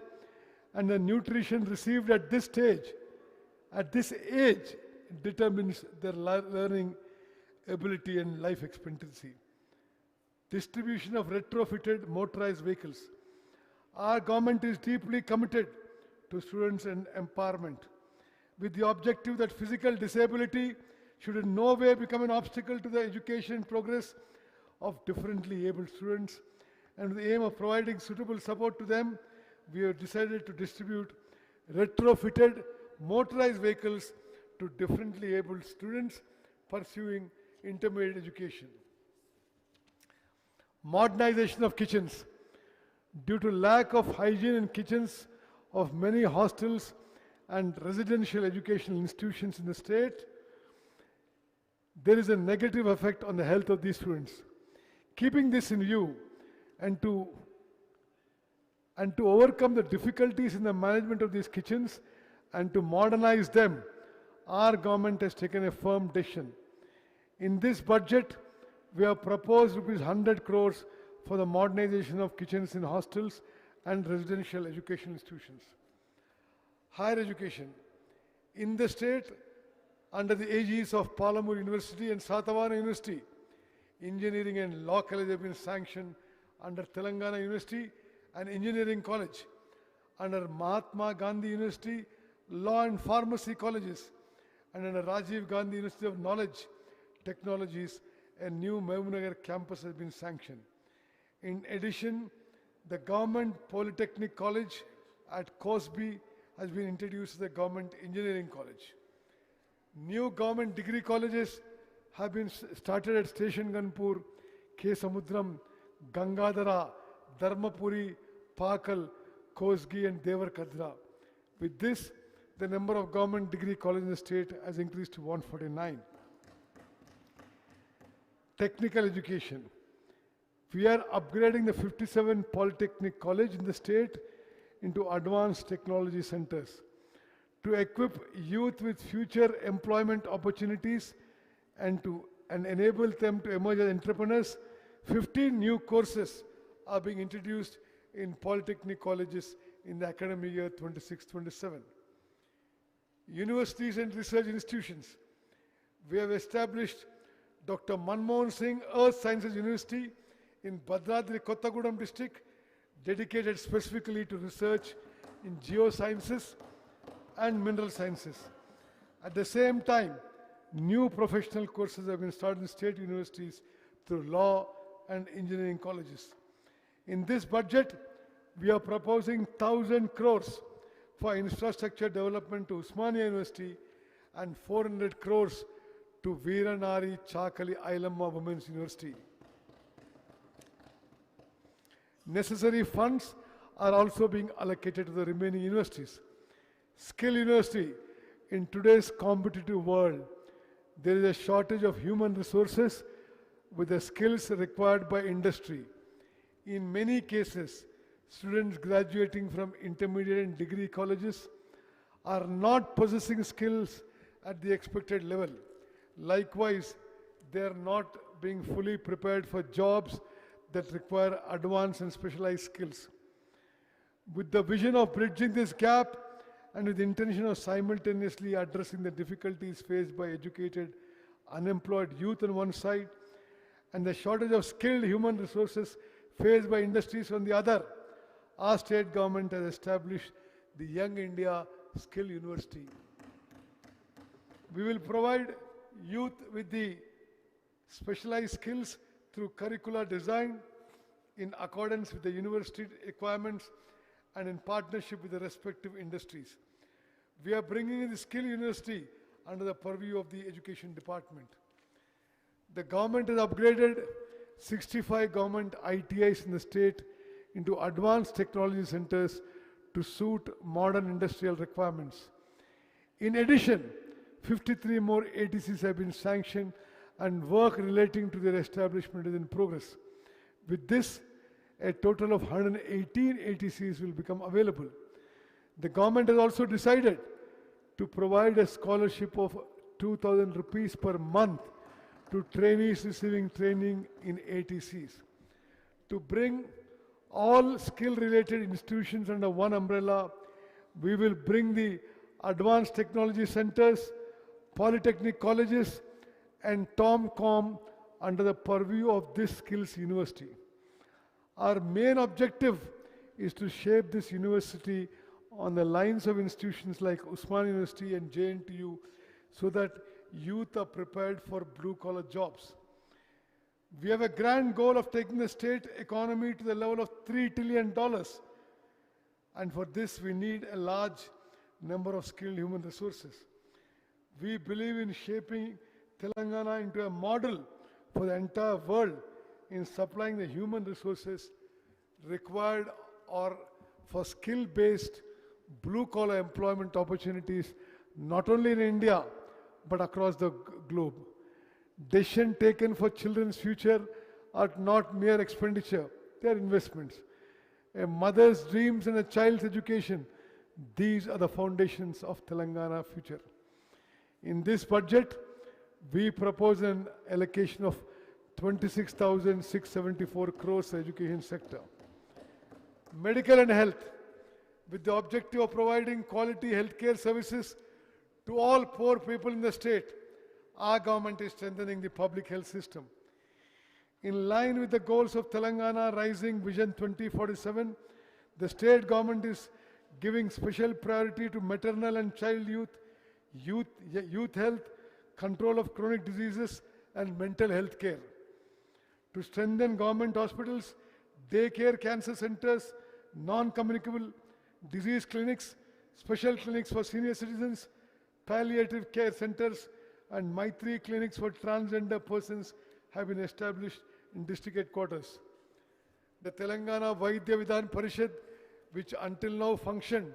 and the nutrition received at this stage, at this age, determines their learning ability and life expectancy. Distribution of retrofitted motorized vehicles. Our government is deeply committed to students and empowerment, with the objective that physical disability should in no way become an obstacle to the education progress of differently abled students. And with the aim of providing suitable support to them, we have decided to distribute retrofitted motorized vehicles to differently abled students pursuing intermediate education. Modernization of kitchens. Due to lack of hygiene in kitchens of many hostels and residential educational institutions in the state, there is a negative effect on the health of these students. Keeping this in view and to overcome the difficulties in the management of these kitchens and to modernize them, our government has taken a firm decision. In this budget, we have proposed rupees 100 crores for the modernization of kitchens in hostels and residential education institutions. Higher education. In the state, under the aegis of Palamur University and Satavahana University, engineering and law college have been sanctioned under Telangana University and Engineering College. Under Mahatma Gandhi University, Law and Pharmacy Colleges, and under Rajiv Gandhi University of Knowledge Technologies, a new Mehboob campus has been sanctioned. In addition, the Government Polytechnic College at Cosby has been introduced as the Government Engineering College. New government degree colleges have been started at Station Ganpur, K. Samudram, Gangadhara, Dharmapuri, Pakal, Kosgi and Devarkadra. With this, the number of government degree colleges in the state has increased to 149. Technical education. We are upgrading the 57 Polytechnic College in the state into advanced technology centers to equip youth with future employment opportunities and enable them to emerge as entrepreneurs. 15 new courses are being introduced in polytechnic colleges in the academic year 26-27. Universities and research institutions. We have established Dr. Manmohan Singh Earth Sciences University in Bhadradri Kottagudem district, dedicated specifically to research in geosciences and mineral sciences. At the same time, new professional courses have been started in state universities through law and engineering colleges. In this budget, we are proposing 1,000 crores for infrastructure development to Usmania University and 400 crores to Veeranari Chakali Ailamma Women's University. Necessary funds are also being allocated to the remaining universities. Skill University. In today's competitive world, there is a shortage of human resources with the skills required by industry. In many cases, students graduating from intermediate and degree colleges are not possessing skills at the expected level. Likewise, they are not being fully prepared for jobs that require advanced and specialized skills. With the vision of bridging this gap and with the intention of simultaneously addressing the difficulties faced by educated, unemployed youth on one side and the shortage of skilled human resources faced by industries on the other, our state government has established the Young India Skill University. We will provide youth with the specialized skills through curricular design in accordance with the university requirements and in partnership with the respective industries. We are bringing in the Skill University under the purview of the Education Department. The government has upgraded 65 government ITIs in the state into advanced technology centers to suit modern industrial requirements. In addition, 53 more ATCs have been sanctioned and work relating to their establishment is in progress. With this, a total of 118 ATCs will become available. The government has also decided to provide a scholarship of 2,000 rupees per month to trainees receiving training in ATCs. To bring all skill-related institutions under one umbrella, we will bring the advanced technology centers, polytechnic colleges, and TomCom under the purview of this skills university. Our main objective is to shape this university on the lines of institutions like Usmania University and JNTU so that youth are prepared for blue-collar jobs. We have a grand goal of taking the state economy to the level of $3 trillion. And for this, we need a large number of skilled human resources. We believe in shaping Telangana into a model for the entire world in supplying the human resources required or for skill-based blue-collar employment opportunities, not only in India, but across the globe. Decisions taken for children's future are not mere expenditure, they are investments. A mother's dreams and a child's education, these are the foundations of Telangana future. In this budget, we propose an allocation of 26,674 crores education sector. Medical and health, with the objective of providing quality healthcare services to all poor people in the state, our government is strengthening the public health system. In line with the goals of Telangana Rising Vision 2047, the state government is giving special priority to maternal and child youth health, control of chronic diseases, and mental health care. To strengthen government hospitals, daycare cancer centers, non-communicable disease clinics, special clinics for senior citizens, palliative care centers, and Maitri clinics for transgender persons have been established in district headquarters. The Telangana Vaidya Vidhan Parishad, which until now functioned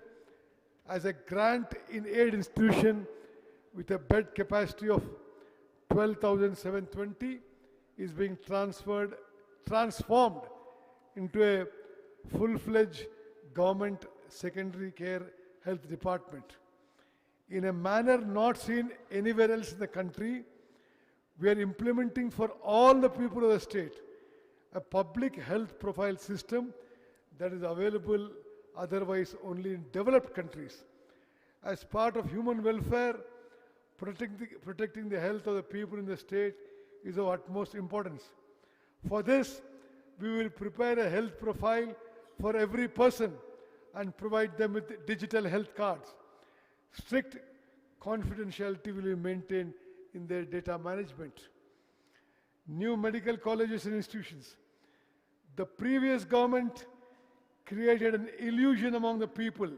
as a grant-in-aid institution with a bed capacity of 12,720, is being transformed into a full-fledged government secondary care health department. In a manner not seen anywhere else in the country, we are implementing for all the people of the state a public health profile system that is available otherwise only in developed countries. As part of human welfare, protecting the health of the people in the state is of utmost importance. For this, we will prepare a health profile for every person and provide them with digital health cards. Strict confidentiality will be maintained in their data management. New medical colleges and institutions. The previous government created an illusion among the people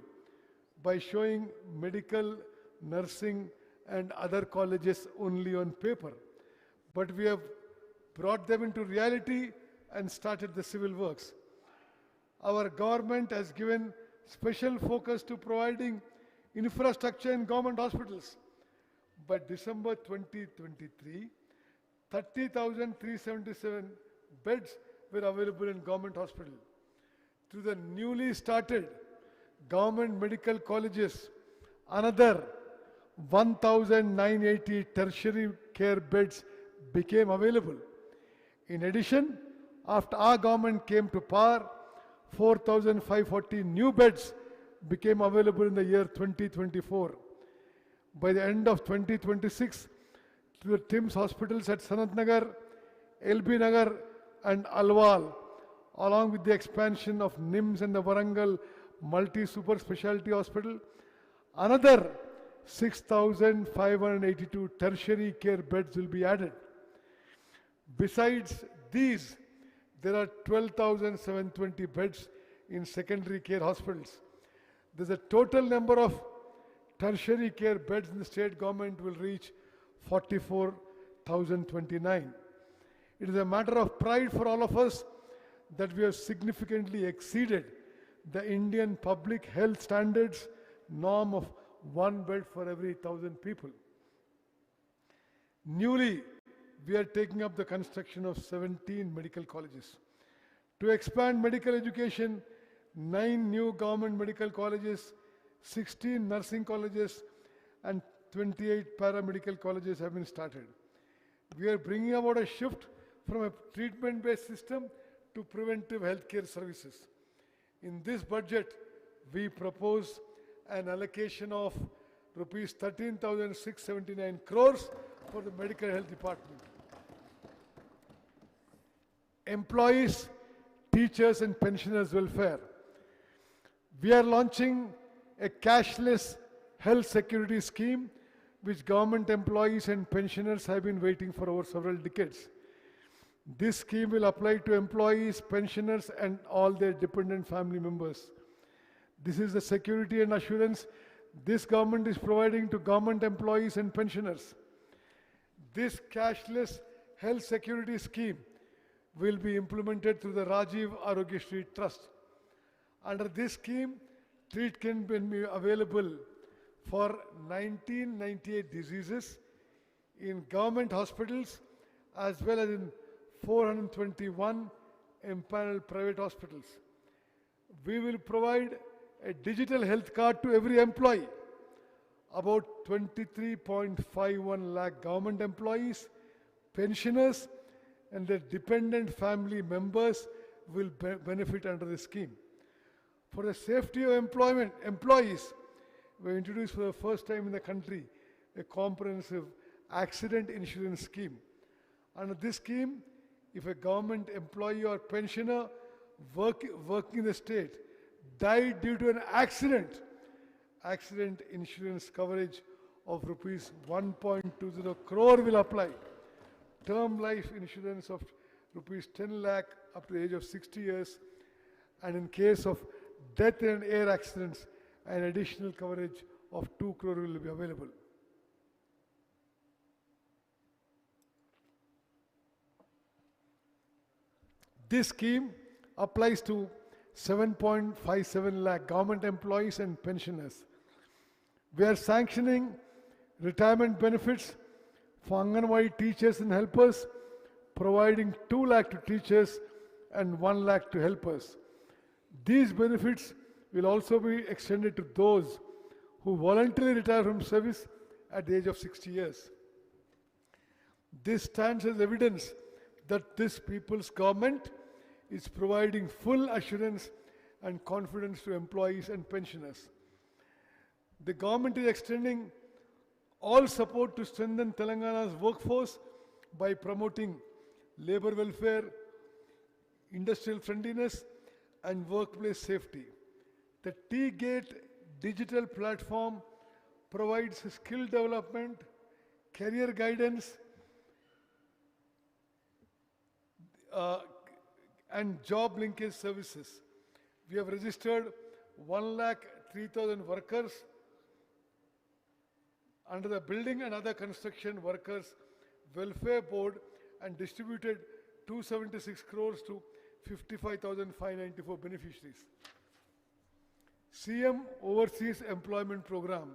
by showing medical, nursing, and other colleges only on paper. But we have brought them into reality and started the civil works. Our government has given special focus to providing infrastructure in government hospitals. By December 2023, 30,377 beds were available in government hospital. Through the newly started government medical colleges, another 1,980 tertiary care beds became available. In addition, after our government came to power, 4,540 new beds became available in the year 2024. By the end of 2026, the TIMS hospitals at Sanat Nagar, LB Nagar, and Alwal, along with the expansion of NIMS and the Warangal multi-super specialty hospital, another 6,582 tertiary care beds will be added. Besides these, there are 12,720 beds in secondary care hospitals. There's a total number of tertiary care beds in the state government will reach 44,029. It is a matter of pride for all of us that we have significantly exceeded the Indian public health standards norm of one bed for every 1,000 people. Newly, we are taking up the construction of 17 medical colleges. To expand medical education, 9 new government medical colleges, 16 nursing colleges, and 28 paramedical colleges have been started. We are bringing about a shift from a treatment-based system to preventive healthcare services. In this budget, we propose an allocation of rupees 13,679 crores for the medical health department. Employees, teachers, and pensioners' welfare. We are launching a cashless health security scheme which government employees and pensioners have been waiting for over several decades. This scheme will apply to employees, pensioners, and all their dependent family members. This is the security and assurance this government is providing to government employees and pensioners. This cashless health security scheme will be implemented through the Rajiv Arogyashree Trust. Under this scheme, treatment can be available for 1998 diseases in government hospitals as well as in 421 empaneled private hospitals. We will provide a digital health card to every employee. About 23.51 lakh government employees, pensioners, and their dependent family members will benefit under the scheme. For the safety of employees, we introduced for the first time in the country a comprehensive accident insurance scheme. Under this scheme, if a government employee or pensioner working in the state died due to an accident insurance coverage of rupees 1.20 crore will apply. Term life insurance of rupees 10 lakh up to the age of 60 years, and in case of death in air accidents, an additional coverage of 2 crore will be available. This scheme applies to 7.57 lakh government employees and pensioners. We are sanctioning retirement benefits for Anganwadi teachers and helpers, providing 2 lakh to teachers and 1 lakh to helpers. These benefits will also be extended to those who voluntarily retire from service at the age of 60 years. This stands as evidence that this people's government is providing full assurance and confidence to employees and pensioners. The government is extending all support to strengthen Telangana's workforce by promoting labor welfare, industrial friendliness, and workplace safety. The T-Gate digital platform provides skill development, career guidance, and job linkage services. We have registered 1,03,000 workers under the Building and Other Construction Workers Welfare Board and distributed 276 crores to 55,594 beneficiaries. CM Overseas Employment Program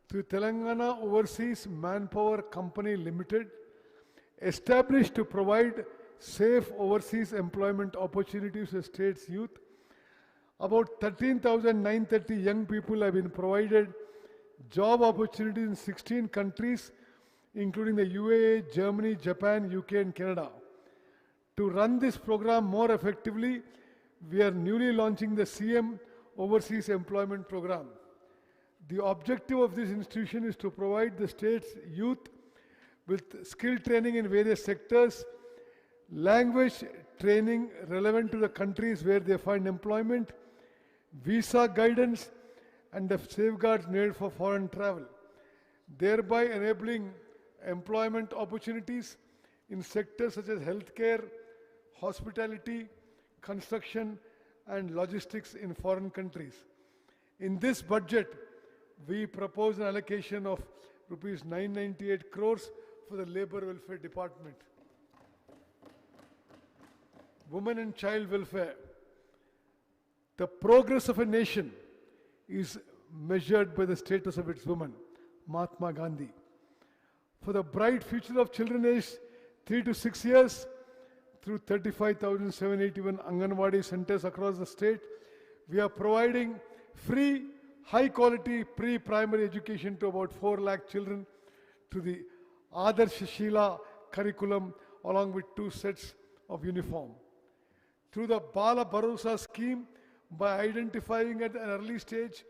through Telangana Overseas Manpower Company Limited, established to provide safe overseas employment opportunities to state's youth. About 13,930 young people have been provided job opportunities in 16 countries, including the UAE, Germany, Japan, UK, and Canada. To run this program more effectively, we are newly launching the CM Overseas Employment Program. The objective of this institution is to provide the state's youth with skill training in various sectors, language training relevant to the countries where they find employment, visa guidance, and the safeguards needed for foreign travel, thereby enabling employment opportunities in sectors such as healthcare, hospitality, construction, and logistics in foreign countries. In this budget, we propose an allocation of rupees 998 crores for the Labour Welfare Department. Women and child welfare. The progress of a nation is measured by the status of its women. Mahatma Gandhi. For the bright future of children aged 3 to 6 years, through 35,781 Anganwadi centers across the state, we are providing free, high-quality pre-primary education to about 4 lakh children through the Adarsh Sheela curriculum, along with 2 sets of uniform. Through the Bala Bharosa scheme, by identifying at an early stage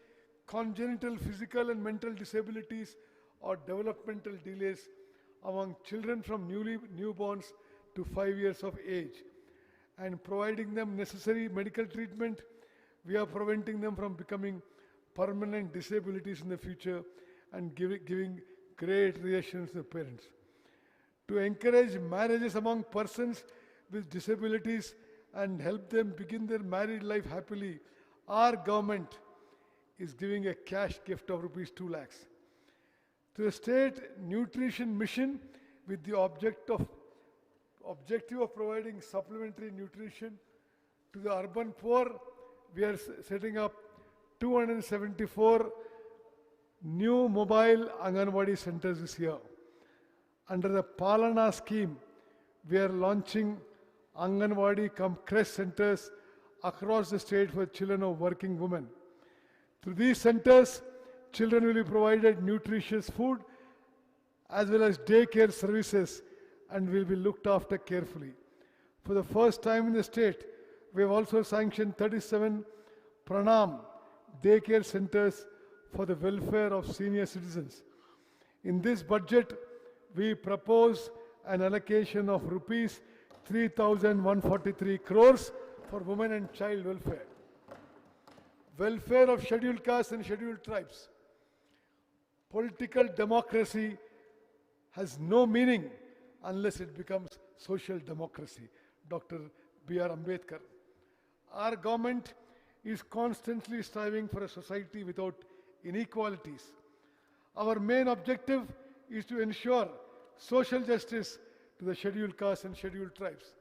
congenital physical and mental disabilities or developmental delays among children from newborns to 5 years of age, and providing them necessary medical treatment, we are preventing them from becoming permanent disabilities in the future and giving great reassurance to the parents. To encourage marriages among persons with disabilities and help them begin their married life happily, our government is giving a cash gift of rupees 2 lakhs. To the state nutrition mission, with the objective of providing supplementary nutrition to the urban poor, we are setting up 274 new mobile Anganwadi centers this year. Under the Palana scheme, we are launching Anganwadi Crest centers across the state for children of working women. Through these centers, children will be provided nutritious food as well as daycare services and will be looked after carefully. For the first time in the state, we have also sanctioned 37 Pranam daycare centers for the welfare of senior citizens. In this budget, we propose an allocation of rupees 3,143 crores for women and child welfare. Welfare of scheduled castes and scheduled tribes. Political democracy has no meaning unless it becomes social democracy. Dr. B.R. Ambedkar. Our government is constantly striving for a society without inequalities. Our main objective is to ensure social justice to the scheduled castes and scheduled tribes.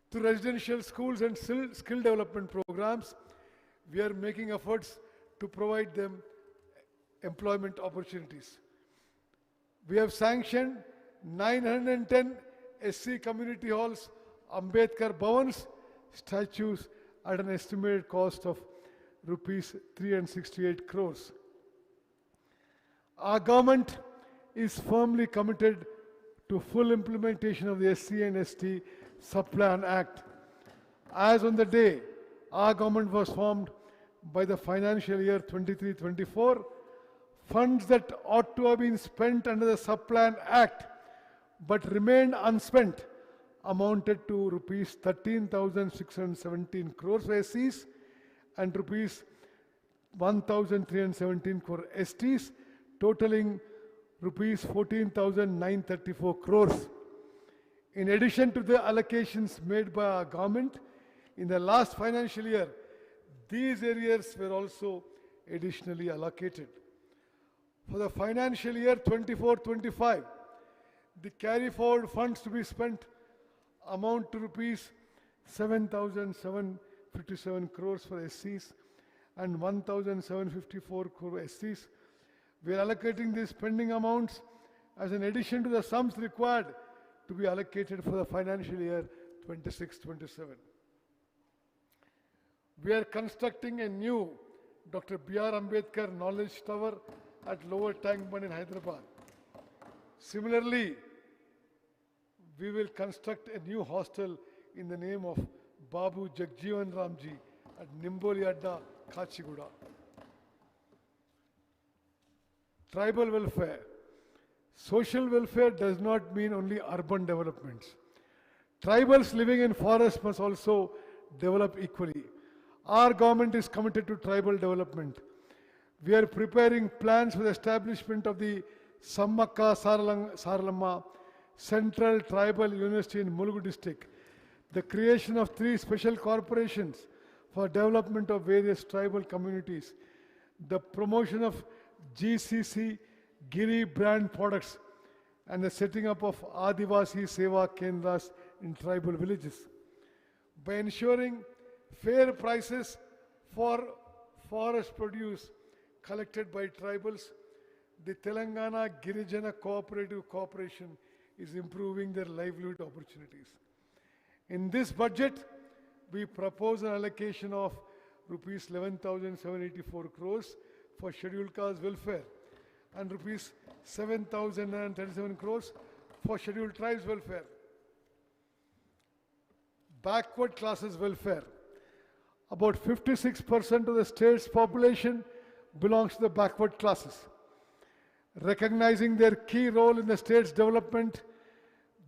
Through residential schools and skill development programs, we are making efforts to provide them employment opportunities. We have sanctioned 910 SC community halls, Ambedkar Bhavans, statues at an estimated cost of rupees 368 crores. Our government is firmly committed to full implementation of the SC and ST Subplan Act. As on the day our government was formed by the financial year 23-24, funds that ought to have been spent under the Subplan Act but remained unspent amounted to rupees 13,617 crores for SCs and rupees 1,317 crore STs, totaling rupees 14,934 crores. In addition to the allocations made by our government, in the last financial year, these areas were also additionally allocated. For the financial year 24-25, the carry forward funds to be spent amount to rupees 7,757 crores for SCs and 1,754 crore SCs. We are allocating these spending amounts as an addition to the sums required to be allocated for the financial year 26-27. We are constructing a new Dr. B.R. Ambedkar Knowledge Tower at Lower Tankman in Hyderabad. Similarly, we will construct a new hostel in the name of Babu Jagjeevan Ramji at Nimboli Adda, Kachiguda. Tribal welfare. Social welfare does not mean only urban developments. Tribals living in forests must also develop equally. Our government is committed to tribal development. We are preparing plans for the establishment of the Sammakka Saralamma Central Tribal University in Mulugu district, the creation of 3 special corporations for development of various tribal communities, the promotion of GCC Giri brand products, and the setting up of Adivasi Seva Kendras in tribal villages. By ensuring fair prices for forest produce collected by tribals, the Telangana Girijana Cooperative Corporation is improving their livelihood opportunities. In this budget, we propose an allocation of rupees 11,784 crores for scheduled caste welfare and rupees 7,937 crores for scheduled tribes welfare. Backward classes welfare. About 56% of the state's population belongs to the backward classes. Recognizing their key role in the state's development,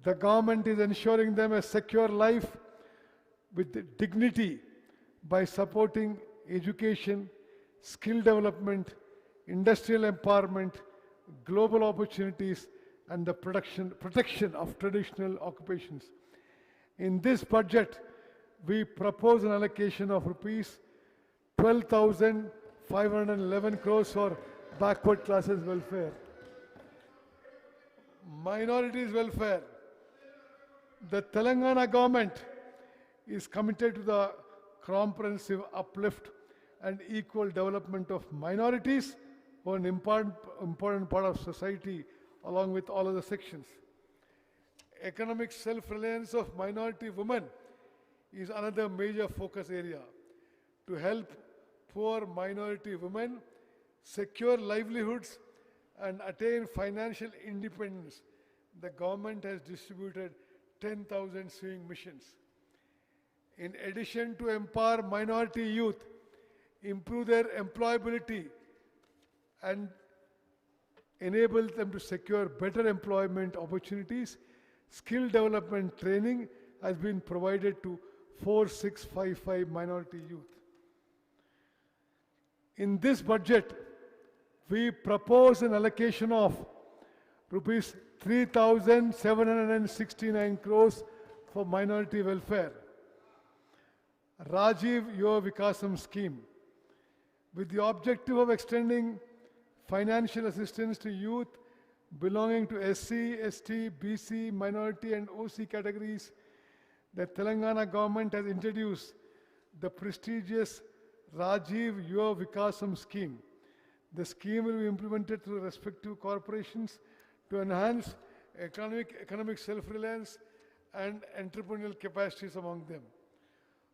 the government is ensuring them a secure life with dignity by supporting education, skill development, industrial empowerment, global opportunities, and the protection of traditional occupations. In this budget, we propose an allocation of rupees 12,511 crores for backward classes welfare. Minorities welfare. The Telangana government is committed to the comprehensive uplift and equal development of minorities, who are an important part of society along with all other sections. Economic self-reliance of minority women is another major focus area. To help poor minority women secure livelihoods and attain financial independence, the government has distributed 10,000 sewing machines. In addition to empower minority youth, improve their employability, and enable them to secure better employment opportunities, skill development training has been provided to 4655 minority youth. In this budget, we propose an allocation of rupees 3,769 crores for minority welfare. Rajiv Yuva Vikasam scheme, with the objective of extending financial assistance to youth belonging to SC, ST, BC, minority and OC categories, the Telangana government has introduced the prestigious Rajiv Yuva Vikasam scheme. The scheme will be implemented through respective corporations to enhance economic self-reliance and entrepreneurial capacities among them.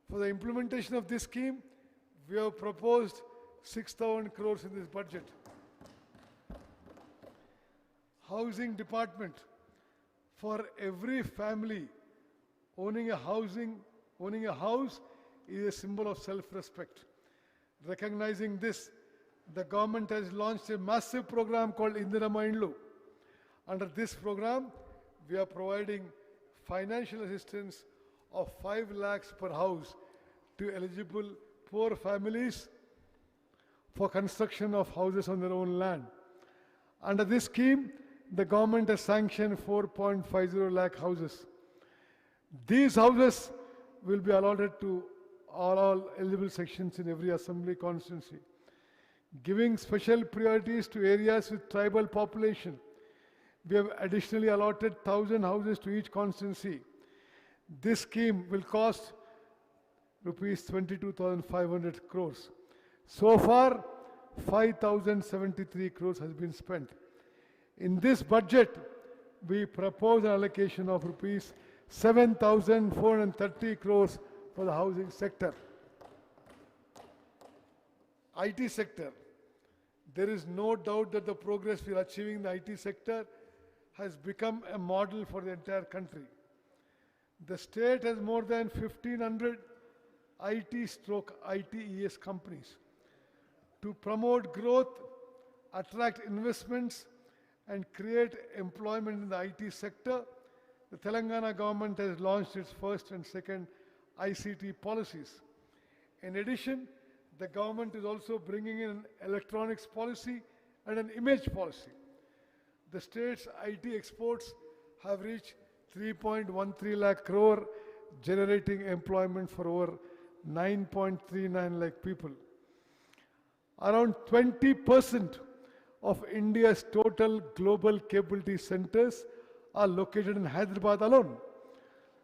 For the implementation of this scheme, we have proposed 6,000 crores in this budget. Housing department. For every family, owning a house is a symbol of self-respect. Recognizing this, the government has launched a massive program called Indirama Indlu. Under this program, we are providing financial assistance of 5 lakhs per house to eligible poor families for construction of houses on their own land. Under this scheme, the government has sanctioned 4.50 lakh houses. These houses will be allotted to all eligible sections in every assembly constituency. Giving special priorities to areas with tribal population, we have additionally allotted 1,000 houses to each constituency. This scheme will cost rupees 22,500 crores. So far, 5,073 crores has been spent. In this budget, we propose an allocation of rupees 7,430 crores for the housing sector. IT sector. There is no doubt that the progress we are achieving in the IT sector has become a model for the entire country. The state has more than 1,500 IT/ITES companies. To promote growth, attract investments, and create employment in the IT sector, the Telangana government has launched its first and second ICT policies. In addition, the government is also bringing in an electronics policy and an image policy. The state's IT exports have reached 3.13 lakh crore, generating employment for over 9.39 lakh people. Around 20% of India's total global capability centers are located in Hyderabad alone.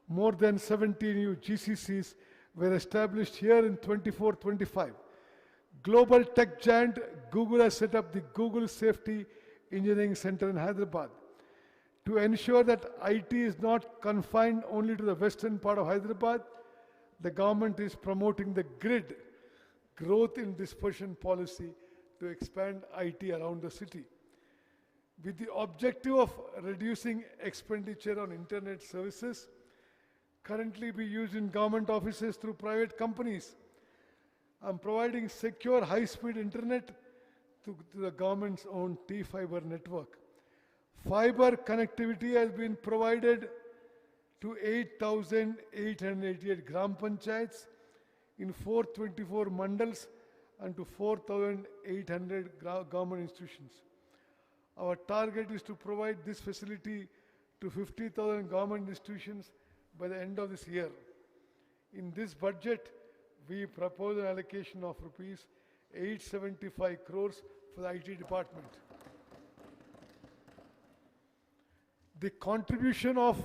More than 70 new GCCs were established here in 24-25. Global tech giant Google has set up the Google Safety Engineering Center in Hyderabad. To ensure that IT is not confined only to the western part of Hyderabad, the government is promoting the GRID, Growth in Dispersion policy, to expand IT around the city. With the objective of reducing expenditure on internet services, currently be used in government offices through private companies, I'm providing secure high-speed internet to the government's own T-Fiber network. Fiber connectivity has been provided to 8,888 gram panchayats in 424 mandals and to 4,800 government institutions. Our target is to provide this facility to 50,000 government institutions by the end of this year. In this budget, we propose an allocation of rupees 875 crores for the IT department. The contribution of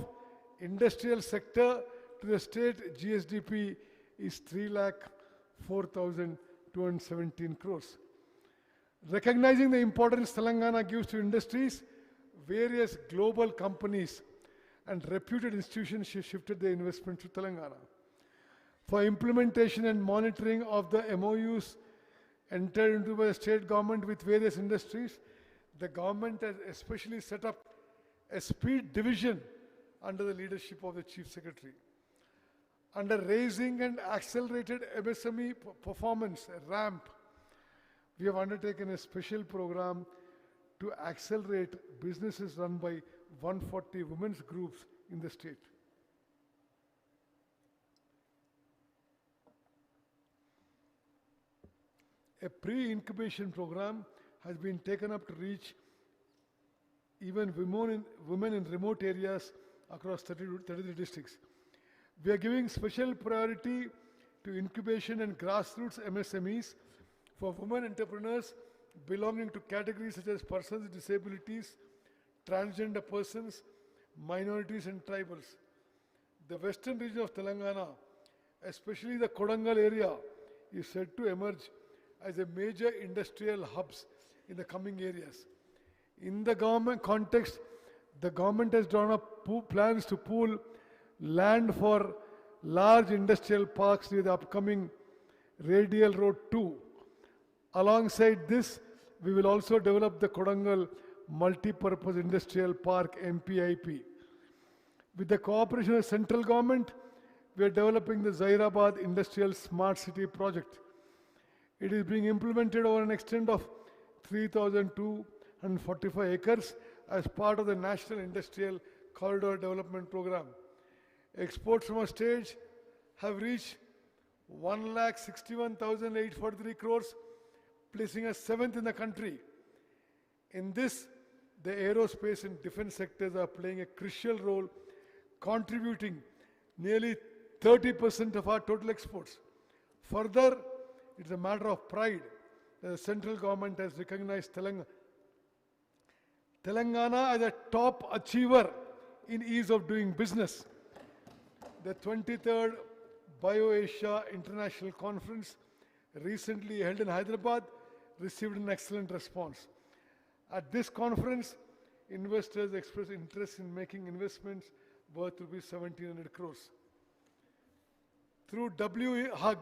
industrial sector to the state GSDP is 3,04,217 crores. Recognizing the importance Telangana gives to industries, various global companies and reputed institutions shifted their investment to Telangana. For implementation and monitoring of the MOUs entered into by the state government with various industries, the government has especially set up a speed division under the leadership of the Chief Secretary. Under Raising and Accelerated MSME Performance, RAMP, we have undertaken a special program to accelerate businesses run by 140 women's groups in the state. A pre-incubation program has been taken up to reach even women in remote areas across 33 districts. We are giving special priority to incubation and grassroots MSMEs for women entrepreneurs belonging to categories such as persons with disabilities, transgender persons, minorities and tribals. The western region of Telangana, especially the Kodangal area, is said to emerge as a major industrial hubs in the coming areas. In the government context, the government has drawn up plans to pool land for large industrial parks near the upcoming Radial Road 2. Alongside this, we will also develop the Kodangal Multi-Purpose Industrial Park MPIP. With the cooperation of the central government, we are developing the Zairabad Industrial Smart City project. It is being implemented over an extent of 3,245 acres as part of the National Industrial Corridor Development Program. Exports from our state have reached 1,61,843 crores, placing us 7th in the country. In this, the aerospace and defense sectors are playing a crucial role, contributing nearly 30% of our total exports. Further, it is a matter of pride that the central government has recognized Telangana as a top achiever in ease of doing business. The 23rd BioAsia International Conference, recently held in Hyderabad, received an excellent response. At this conference, investors expressed interest in making investments worth rupees 1,700 crores. Through WHUG,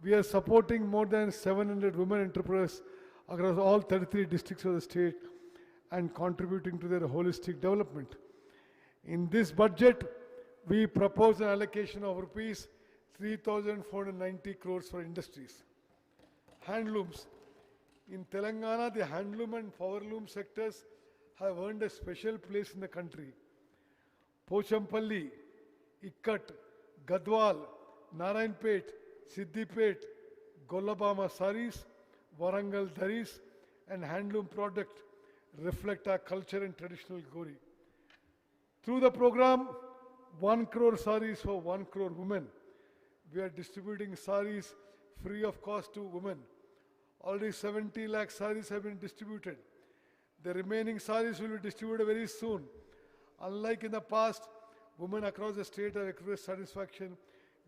we are supporting more than 700 women entrepreneurs across all 33 districts of the state and contributing to their holistic development. In this budget, we propose an allocation of rupees 3,490 crores for industries. Handlooms. In Telangana, the handloom and powerloom sectors have earned a special place in the country. Pochampalli, Ikkat, Gadwal, Narayanpet, Siddipet, Gollabama saris, Warangal dharis, and handloom product reflect our culture and traditional glory. Through the program, 1 crore saris for 1 crore women, we are distributing saris free of cost to women. Already 70 lakh saris have been distributed. The remaining saris will be distributed very soon. Unlike in the past, women across the state have expressed satisfaction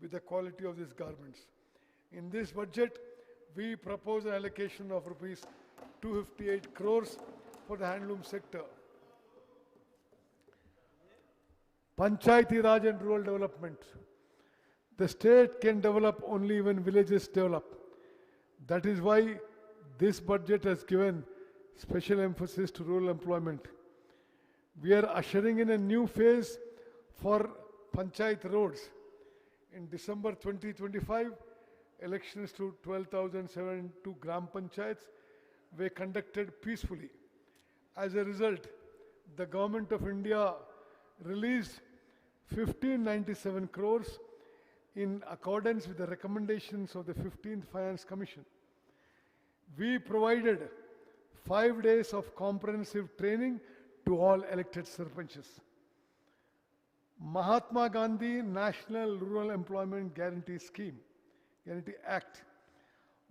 with the quality of these garments. In this budget, we propose an allocation of rupees 258 crores for the handloom sector. Panchayati Raj and rural development. The state can develop only when villages develop. That is why this budget has given special emphasis to rural employment. We are ushering in a new phase for Panchayat roads. In December 2025, elections to 12,702 Gram Panchayats were conducted peacefully. As a result, the Government of India released 1597 crores in accordance with the recommendations of the 15th Finance Commission. We provided 5 days of comprehensive training to all elected sarpanches. Mahatma Gandhi National Rural Employment Guarantee Act.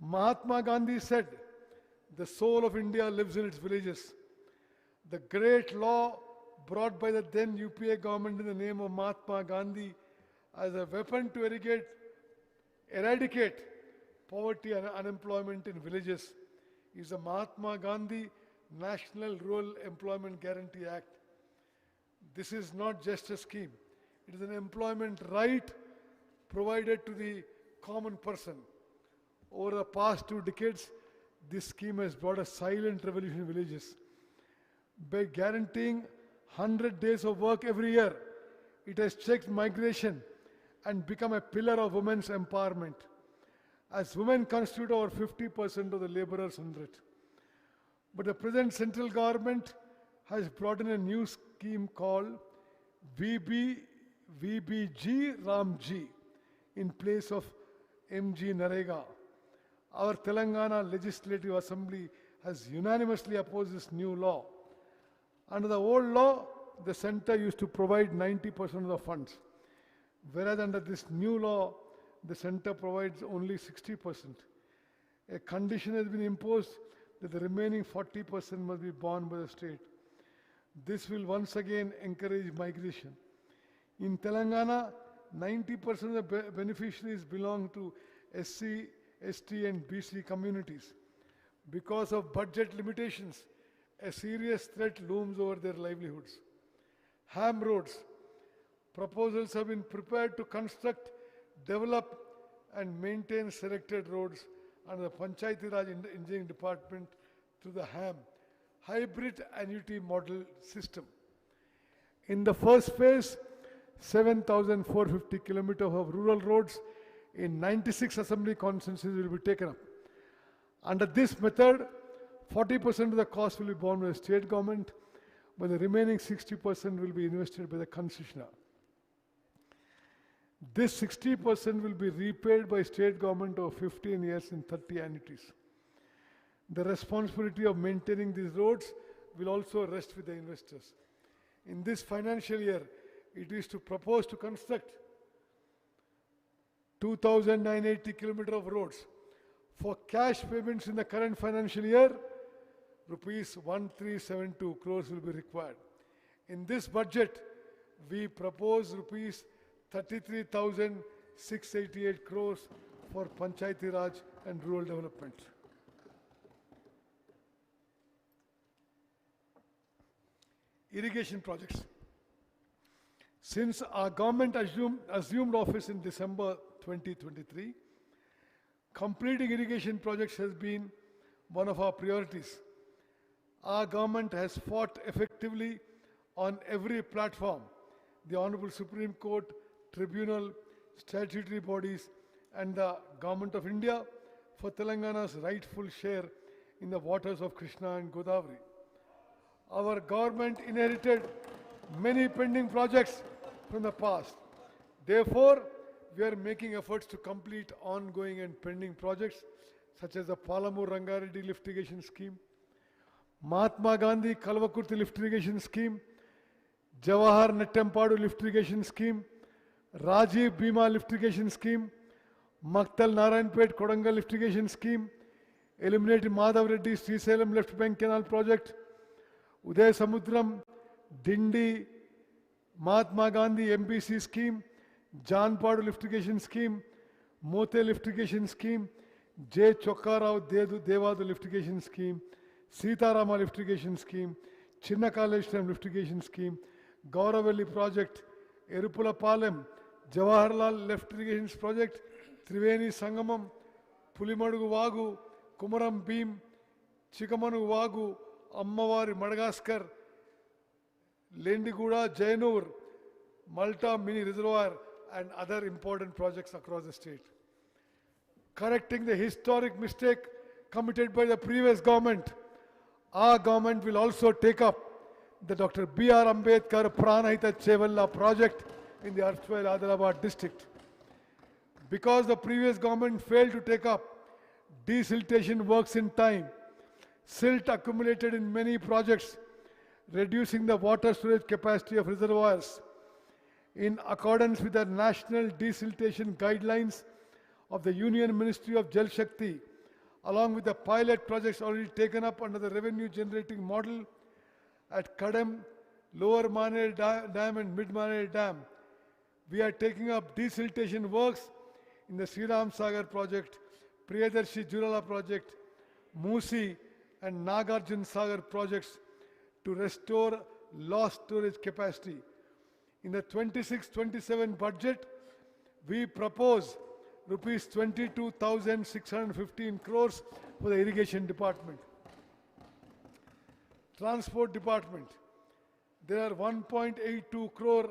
Mahatma Gandhi said, "The soul of India lives in its villages." The great law brought by the then UPA government in the name of Mahatma Gandhi as a weapon to eradicate poverty and unemployment in villages is the Mahatma Gandhi National Rural Employment Guarantee Act. This is not just a scheme. It is an employment right provided to the common person. Over the past 2 decades, this scheme has brought a silent revolution in villages. By guaranteeing 100 days of work every year. It has checked migration and become a pillar of women's empowerment. As women constitute over 50% of the laborers under it. But the present central government has brought in a new scheme called VBG Ramji in place of MG Narega. Our Telangana Legislative Assembly has unanimously opposed this new law. Under the old law, the center used to provide 90% of the funds, whereas under this new law, the center provides only 60%. A condition has been imposed that the remaining 40% must be borne by the state. This will once again encourage migration. In Telangana, 90% of the beneficiaries belong to SC, ST and BC communities. Because of budget limitations, a serious threat looms over their livelihoods. HAM roads. Proposals have been prepared to construct, develop and maintain selected roads under the Panchayati Raj Engineering Department through the HAM, Hybrid Annuity Model System. In the first phase, 7,450 kilometers of rural roads in 96 assembly constituencies will be taken up. Under this method, 40% of the cost will be borne by the state government, but the remaining 60% will be invested by the concessionaire. This 60% will be repaid by state government over 15 years in 30 annuities. The responsibility of maintaining these roads will also rest with the investors. In this financial year, it is to propose to construct 2,980 kilometers of roads. For cash payments in the current financial year, rupees 1372 crores will be required. In this budget, we propose rupees 33,688 crores for Panchayati Raj and rural development. Irrigation projects. Since our government assumed office in December 2023, completing irrigation projects has been one of our priorities. Our government has fought effectively on every platform. The Honorable Supreme Court, Tribunal, statutory bodies and the Government of India for Telangana's rightful share in the waters of Krishna and Godavari. Our government inherited many pending projects from the past. Therefore, we are making efforts to complete ongoing and pending projects such as the Palamur Rangareddy lift irrigation scheme, Mahatma Gandhi Kalvakurti lift irrigation scheme, Jawahar Nettempadu lift irrigation scheme, Rajiv Bhima lift irrigation scheme, Maktal Narayanpet Kodangal lift irrigation scheme, eliminated Madhav Reddy Srisalem left bank canal project, Uday Samudram, Dindi, Mahatma Gandhi MBC scheme, Janpadu lift irrigation scheme, Mote lift irrigation scheme, J. Chokkarao Devadu lift irrigation scheme, Sitarama lift irrigation scheme, Chinna College lift irrigation scheme, Gauravelli project, Erupula Palem, Jawaharlal lift irrigation project, Triveni Sangamam, Pulimadugu Vagu, Kumaram Beam, Chikamanu Vagu, Ammavari Madagascar, Lendiguda, Jainur, Malta Mini Reservoir and other important projects across the state. Correcting the historic mistake committed by the previous government, our government will also take up the Dr. B.R. Ambedkar Pranahita Chevalla project in the erstwhile Adilabad district. Because the previous government failed to take up desiltation works in time, silt accumulated in many projects, reducing the water storage capacity of reservoirs. In accordance with the national desiltation guidelines of the Union Ministry of Jal Shakti, along with the pilot projects already taken up under the revenue generating model at Kadam, Lower Mane Dam and Mid Mane Dam, we are taking up desiltation works in the Sriram Sagar project, Priyadarshi Jurala project, Musi and Nagarjun Sagar projects to restore lost storage capacity. In the 26-27 budget, we propose rupees 22,615 crores for the irrigation department. Transport department. There are 1.82 crore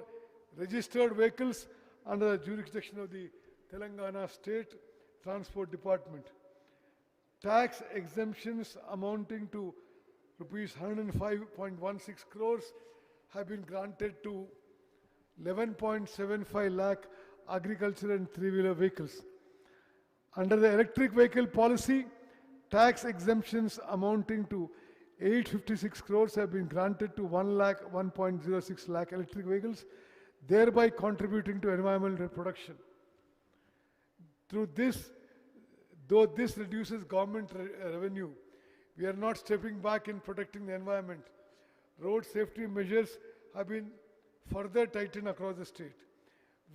registered vehicles under the jurisdiction of the Telangana State Transport Department. Tax exemptions amounting to rupees 105.16 crores have been granted to 11.75 lakh agriculture and three-wheeler vehicles. Under the electric vehicle policy, tax exemptions amounting to 856 crores have been granted to 1.06 lakh electric vehicles, thereby contributing to environmental protection. Through this, though this reduces government revenue, we are not stepping back in protecting the environment. Road safety measures have been further tightened across the state.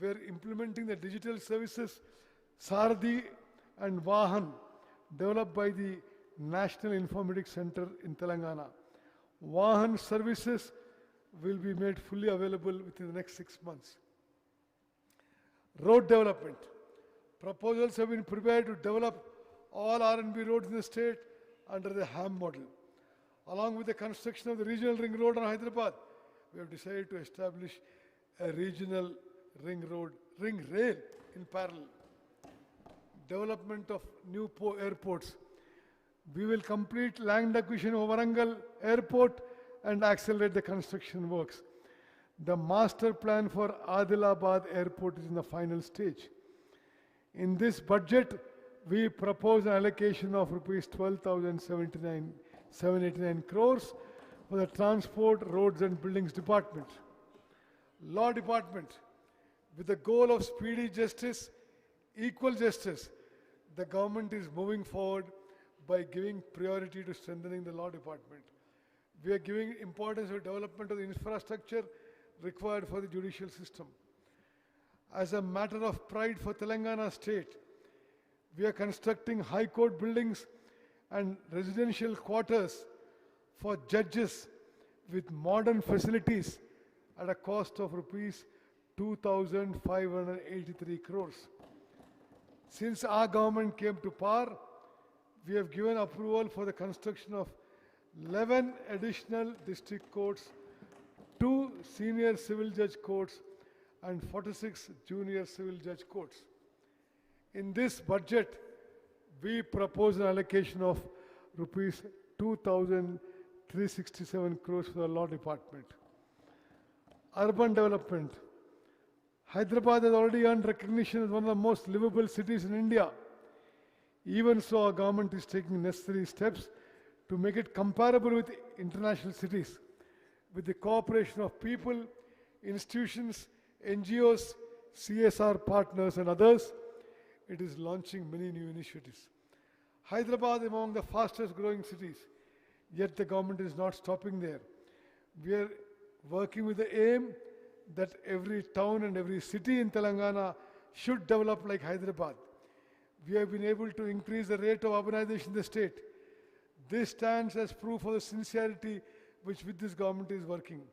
We are implementing the digital services Sardi and Vahan developed by the National Informatics Center in Telangana. Vahan services will be made fully available within the next 6 months. Road development. Proposals have been prepared to develop all R&B roads in the state under the HAM model. Along with the construction of the regional ring road on Hyderabad, we have decided to establish a regional ring rail in parallel. Development of new airports. We will complete land acquisition of Warangal Airport and accelerate the construction works. The master plan for Adilabad Airport is in the final stage. In this budget, we propose an allocation of rupees 12,789 crores for the Transport, Roads and Buildings Department. Law Department, with the goal of speedy justice, equal justice, the government is moving forward by giving priority to strengthening the law department. We are giving importance to development of the infrastructure required for the judicial system. As a matter of pride for Telangana state, we are constructing high court buildings and residential quarters for judges with modern facilities at a cost of rupees 2,583 crores. Since our government came to power, we have given approval for the construction of 11 additional district courts, 2 senior civil judge courts, and 46 junior civil judge courts. In this budget, we propose an allocation of rupees 2,367 crores for the law department. Urban development. Hyderabad has already earned recognition as one of the most livable cities in India. Even so, our government is taking necessary steps to make it comparable with international cities. With the cooperation of people, institutions, NGOs, CSR partners and others, it is launching many new initiatives. Hyderabad is among the fastest growing cities, yet the government is not stopping there. We are working with the aim that every town and every city in Telangana should develop like Hyderabad. We have been able to increase the rate of urbanization in the state. This stands as proof of the sincerity with this government is working.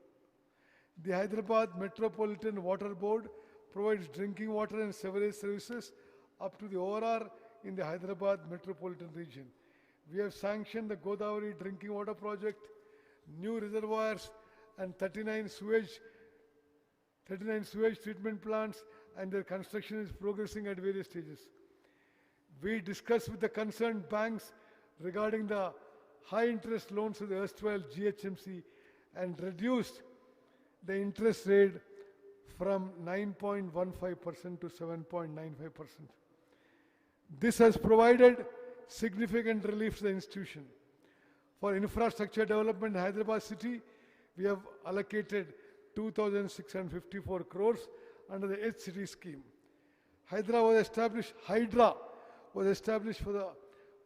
The Hyderabad Metropolitan Water Board provides drinking water and sewerage services up to the ORR in the Hyderabad metropolitan region. We have sanctioned the Godavari drinking water project, new reservoirs and 39 sewage treatment plants, and their construction is progressing at various stages. We discussed with the concerned banks regarding the high interest loans of the erstwhile GHMC and reduced the interest rate from 9.15% to 7.95%. This has provided significant relief to the institution. For infrastructure development in Hyderabad city, we have allocated 2,654 crores under the H-City scheme. Hydra was established for the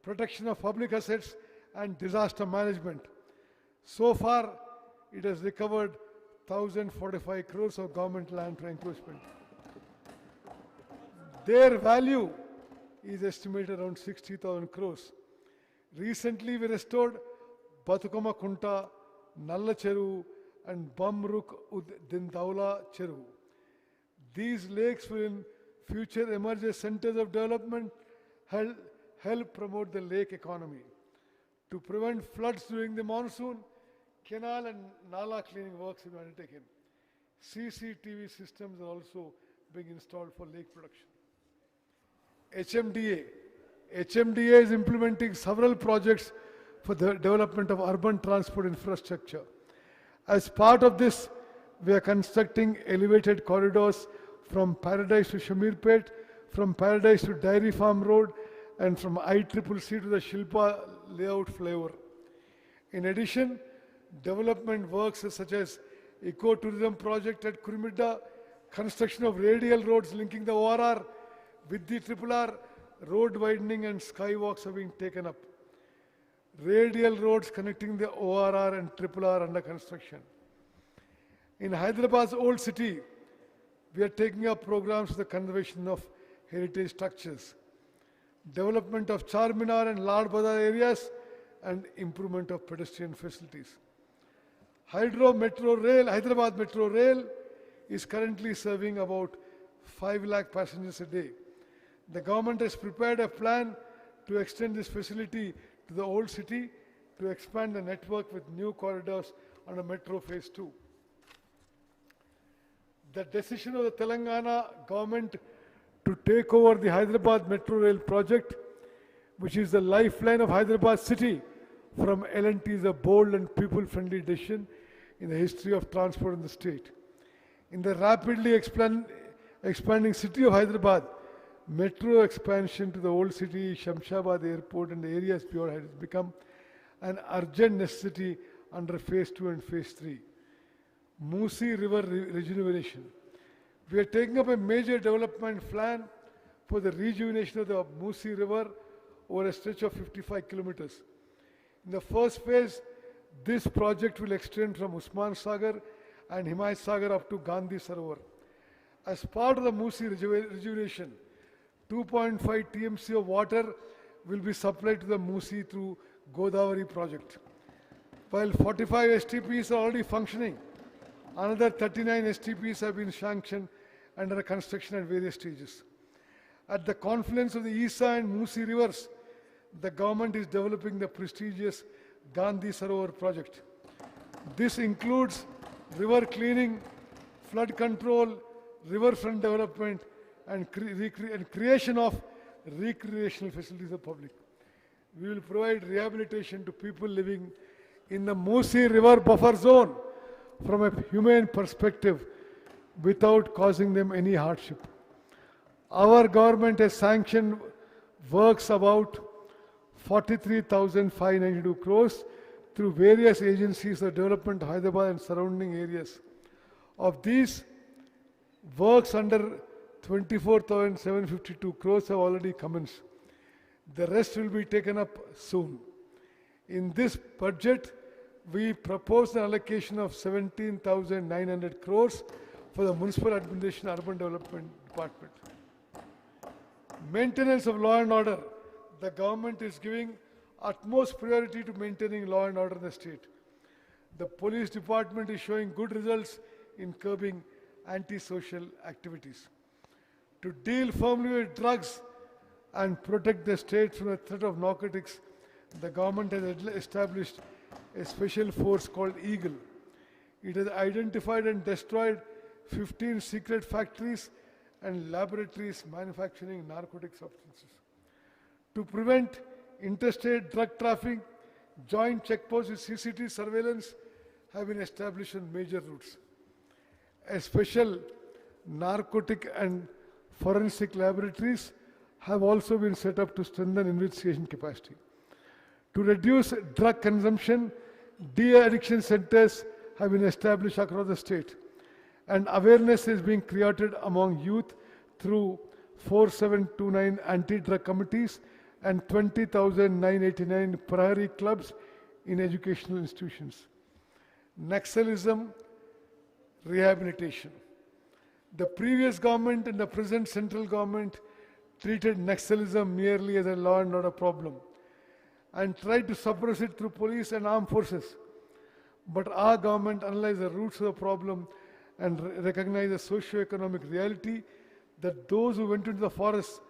protection of public assets and disaster management. So far, it has recovered 1,045 crores of government land for encroachment. Their value is estimated around 60,000 crores. Recently, we restored Batukama Kunta, Nalla Cheru, and Bamruk Dindaula Cheru. These lakes will in future emerge as centers of development, help promote the lake economy. To prevent floods during the monsoon, Canal and Nala cleaning works have been undertaken. CCTV systems are also being installed for lake production. HMDA. HMDA is implementing several projects for the development of urban transport infrastructure. As part of this, we are constructing elevated corridors from Paradise to Shamirpet, from Paradise to Dairy Farm Road, and from ICCC to the Shilpa layout flyover. In addition, development works such as eco-tourism project at Kurimidda, construction of radial roads linking the ORR with the RRR, road widening and skywalks are being taken up. Radial roads connecting the ORR and RRR under construction. In Hyderabad's old city, we are taking up programs for the conservation of heritage structures, development of Charminar and Lal Bazar areas, and improvement of pedestrian facilities. Hyderabad Metro Rail is currently serving about 5 lakh passengers a day. The government has prepared a plan to extend this facility to the old city to expand the network with new corridors on a metro phase 2. The decision of the Telangana government to take over the Hyderabad Metro Rail project, which is the lifeline of Hyderabad city, from L&T is a bold and people-friendly decision in the history of transport in the state. In the rapidly expanding city of Hyderabad, metro expansion to the old city, Shamshabad airport and the areas beyond has become an urgent necessity under phase 2 and phase 3. Musi River rejuvenation. We are taking up a major development plan for the rejuvenation of the Musi River over a stretch of 55 kilometers. In the first phase, this project will extend from Usman Sagar and Himayat Sagar up to Gandhi Sarovar. As part of the Musi rejuvenation, 2.5 TMC of water will be supplied to the Musi through Godavari project. While 45 STPs are already functioning, another 39 STPs have been sanctioned and under construction at various stages. At the confluence of the Isa and Musi rivers, the government is developing the prestigious Gandhi Sarovar project. This includes river cleaning, flood control, riverfront development, and creation of recreational facilities for the public. We will provide rehabilitation to people living in the Musi River buffer zone from a humane perspective without causing them any hardship. Our government has sanctioned works about 43,592 crores through various agencies for development of Hyderabad and surrounding areas. Of these, works under 24,752 crores have already commenced. The rest will be taken up soon. In this budget, we propose an allocation of 17,900 crores for the Municipal Administration Urban Development Department. Maintenance of law and order. The government is giving utmost priority to maintaining law and order in the state. The police department is showing good results in curbing antisocial activities. To deal firmly with drugs and protect the state from the threat of narcotics, the government has established a special force called Eagle. It has identified and destroyed 15 secret factories and laboratories manufacturing narcotic substances. To prevent interstate drug trafficking, joint checkposts with CCTV surveillance have been established on major routes. A special narcotic and forensic laboratories have also been set up to strengthen investigation capacity. To reduce drug consumption, de-addiction centers have been established across the state, and awareness is being created among youth through 4729 anti-drug committees and 20,989 Prahari clubs in educational institutions. Naxalism rehabilitation. The previous government and the present central government treated Naxalism merely as a law and order problem and tried to suppress it through police and armed forces. But our government analyzed the roots of the problem and recognized the socio-economic reality that those who went into the forest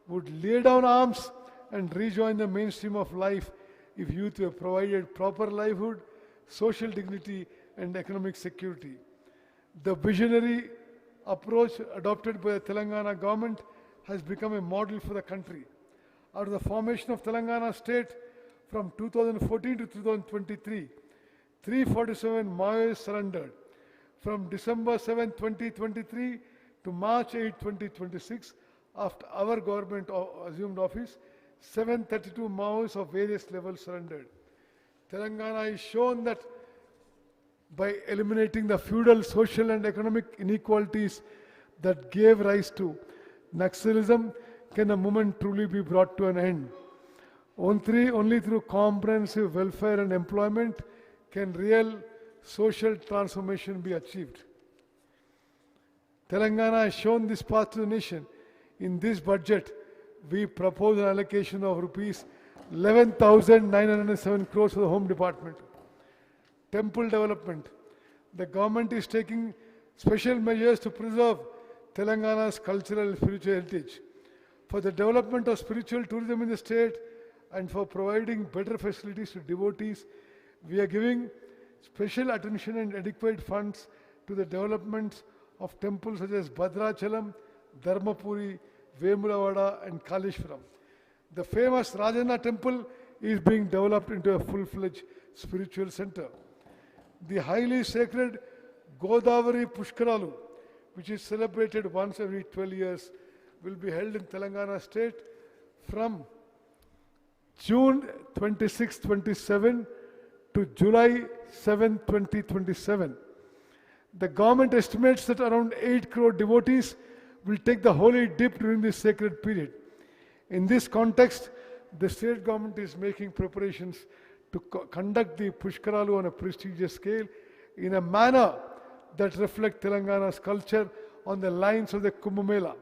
would lay down arms and rejoin the mainstream of life if youth were provided proper livelihood, social dignity, and economic security. The visionary approach adopted by the Telangana government has become a model for the country. Out of the formation of Telangana state from 2014 to 2023, 347 Maoists surrendered. From December 7, 2023 to March 8, 2026, after our government assumed office, 732 Maoists of various levels surrendered. Telangana has shown that by eliminating the feudal social and economic inequalities that gave rise to Naxalism, can a movement truly be brought to an end. Only through comprehensive welfare and employment can real social transformation be achieved. Telangana has shown this path to the nation. In this budget, we propose an allocation of rupees 11,907 crores for the Home Department. Temple development. The government is taking special measures to preserve Telangana's cultural and spiritual heritage. For the development of spiritual tourism in the state and for providing better facilities to devotees, we are giving special attention and adequate funds to the development of temples such as Bhadrachalam, Dharmapuri, Vemulavada and Kaleshwaram. The famous Rajanna temple is being developed into a full-fledged spiritual center. The highly sacred Godavari Pushkaralu, which is celebrated once every 12 years, will be held in Telangana state from June 26-27 to July 7, 2027. The government estimates that around 8 crore devotees will take the holy dip during this sacred period. In this context, the state government is making preparations to conduct the Pushkaralu on a prestigious scale in a manner that reflects Telangana's culture on the lines of the Kumbh Mela.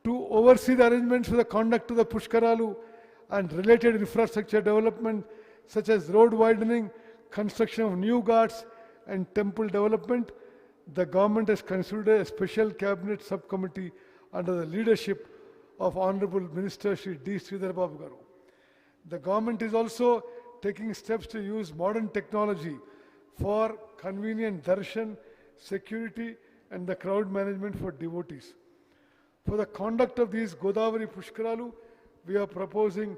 To oversee the arrangements for the conduct of the Pushkaralu and related infrastructure development such as road widening, construction of new ghats and temple development, the government has considered a special cabinet subcommittee under the leadership of Honorable Minister Shri D. Sridhar Babu Garu. The government is also taking steps to use modern technology for convenient darshan, security and the crowd management for devotees. For the conduct of these Godavari Pushkaralu, we are proposing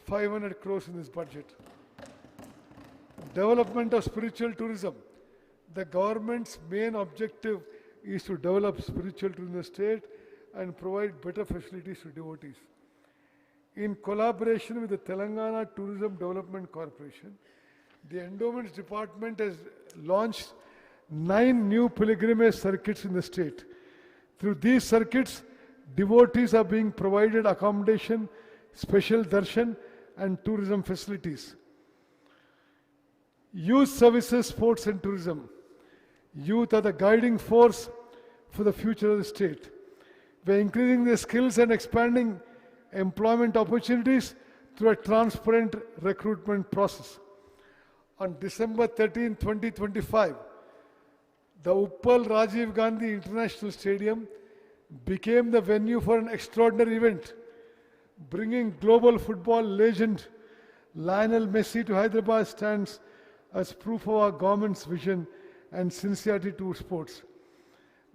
500 crores in this budget. Development of spiritual tourism. The government's main objective is to develop spiritual tourism in the state and provide better facilities to devotees. In collaboration with the Telangana Tourism Development Corporation, the Endowments Department has launched 9 new pilgrimage circuits in the state. Through these circuits, devotees are being provided accommodation, special darshan and tourism facilities. Youth services, sports and tourism. Youth are the guiding force for the future of the state. We are increasing their skills and expanding employment opportunities through a transparent recruitment process. On December 13, 2025, the Uppal Rajiv Gandhi International Stadium became the venue for an extraordinary event, bringing global football legend Lionel Messi to Hyderabad stands as proof of our government's vision and sincerity to sports.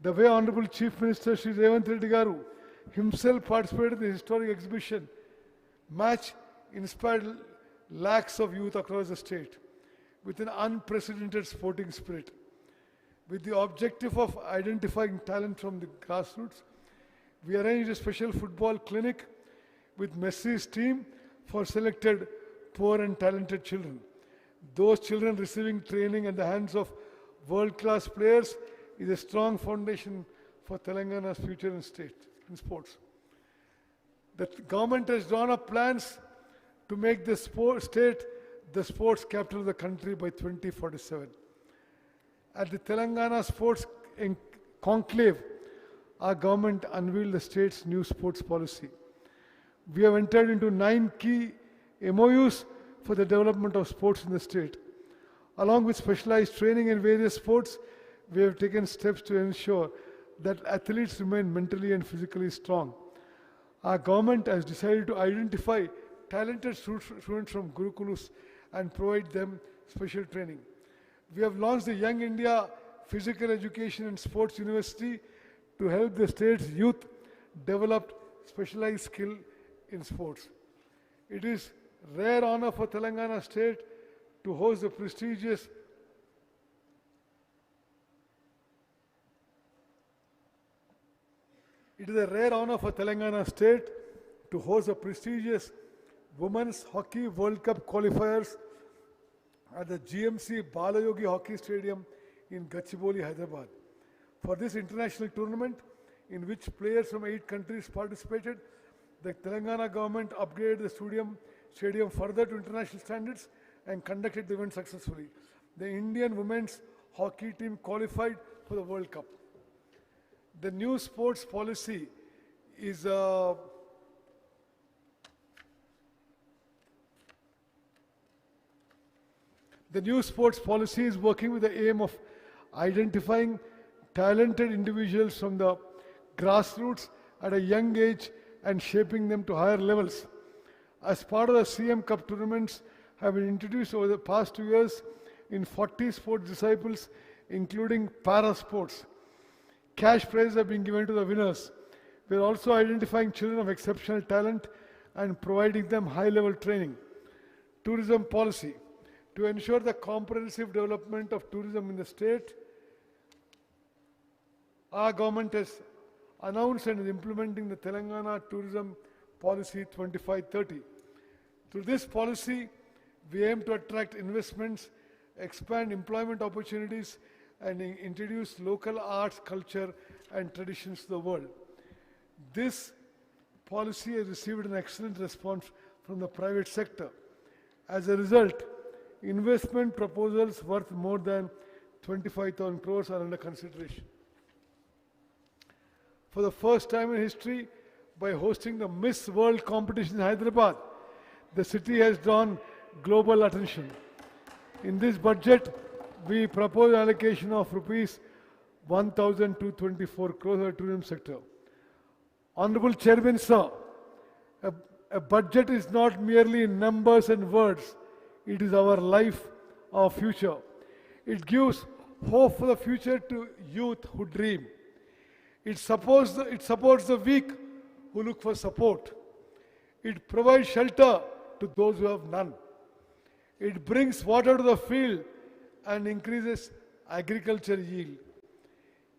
The way Honorable Chief Minister Shri Revanth Reddy Garu himself participated in the historic exhibition match inspired lakhs of youth across the state with an unprecedented sporting spirit. With the objective of identifying talent from the grassroots, we arranged a special football clinic with Messi's team for selected poor and talented children. Those children receiving training at the hands of world-class players is a strong foundation for Telangana's future in sports. The government has drawn up plans to make the state the sports capital of the country by 2047. At the Telangana Sports Conclave, our government unveiled the state's new sports policy. We have entered into 9 key MOUs for the development of sports in the state. Along with specialized training in various sports, we have taken steps to ensure that athletes remain mentally and physically strong. Our government has decided to identify talented students from Gurukulus and provide them special training. We have launched the Young India Physical Education and Sports University to help the state's youth develop specialized skill in sports. It is rare honor for Telangana state to host the prestigious It is a rare honor for Telangana state to host the prestigious Women's Hockey World Cup qualifiers at the GMC Balayogi Hockey Stadium in Gachibowli, Hyderabad. For this international tournament, in which players from 8 countries participated, the Telangana government upgraded the stadium further to international standards and conducted the event successfully. The Indian women's hockey team qualified for the World Cup. The new sports policy is The new sports policy is working with the aim of identifying talented individuals from the grassroots at a young age and shaping them to higher levels. As part of the CM Cup tournaments have been introduced over the past 2 years in 40 sports disciplines, including para sports. Cash prizes have been given to the winners. We are also identifying children of exceptional talent and providing them high-level training. Tourism policy. To ensure the comprehensive development of tourism in the state, our government has announced and is implementing the Telangana Tourism Policy 2530. Through this policy, we aim to attract investments, expand employment opportunities, and introduce local arts, culture, and traditions to the world. This policy has received an excellent response from the private sector. As a result, investment proposals worth more than 25,000 crores are under consideration. For the first time in history, by hosting the Miss World competition in Hyderabad, the city has drawn global attention. In this budget, we propose allocation of rupees 1,224 crores for the tourism sector. Honorable Chairman, sir, a budget is not merely numbers and words. It is our life, our future. It gives hope for the future to youth who dream. It supports the weak who look for support. It provides shelter to those who have none. It brings water to the field and increases agriculture yield.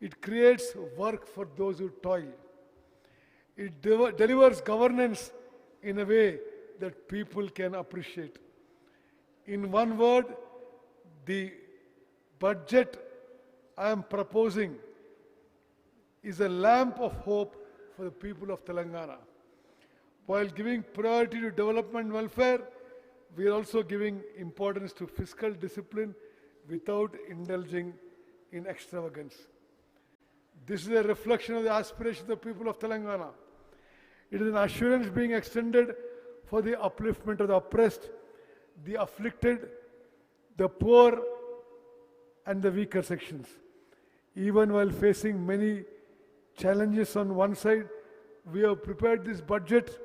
It creates work for those who toil. It delivers governance in a way that people can appreciate. In one word, the budget I am proposing is a lamp of hope for the people of Telangana. While giving priority to development and welfare, we are also giving importance to fiscal discipline without indulging in extravagance. This is a reflection of the aspirations of the people of Telangana. It is an assurance being extended for the upliftment of the oppressed, the afflicted, the poor, and the weaker sections. Even while facing many challenges on one side, we have prepared this budget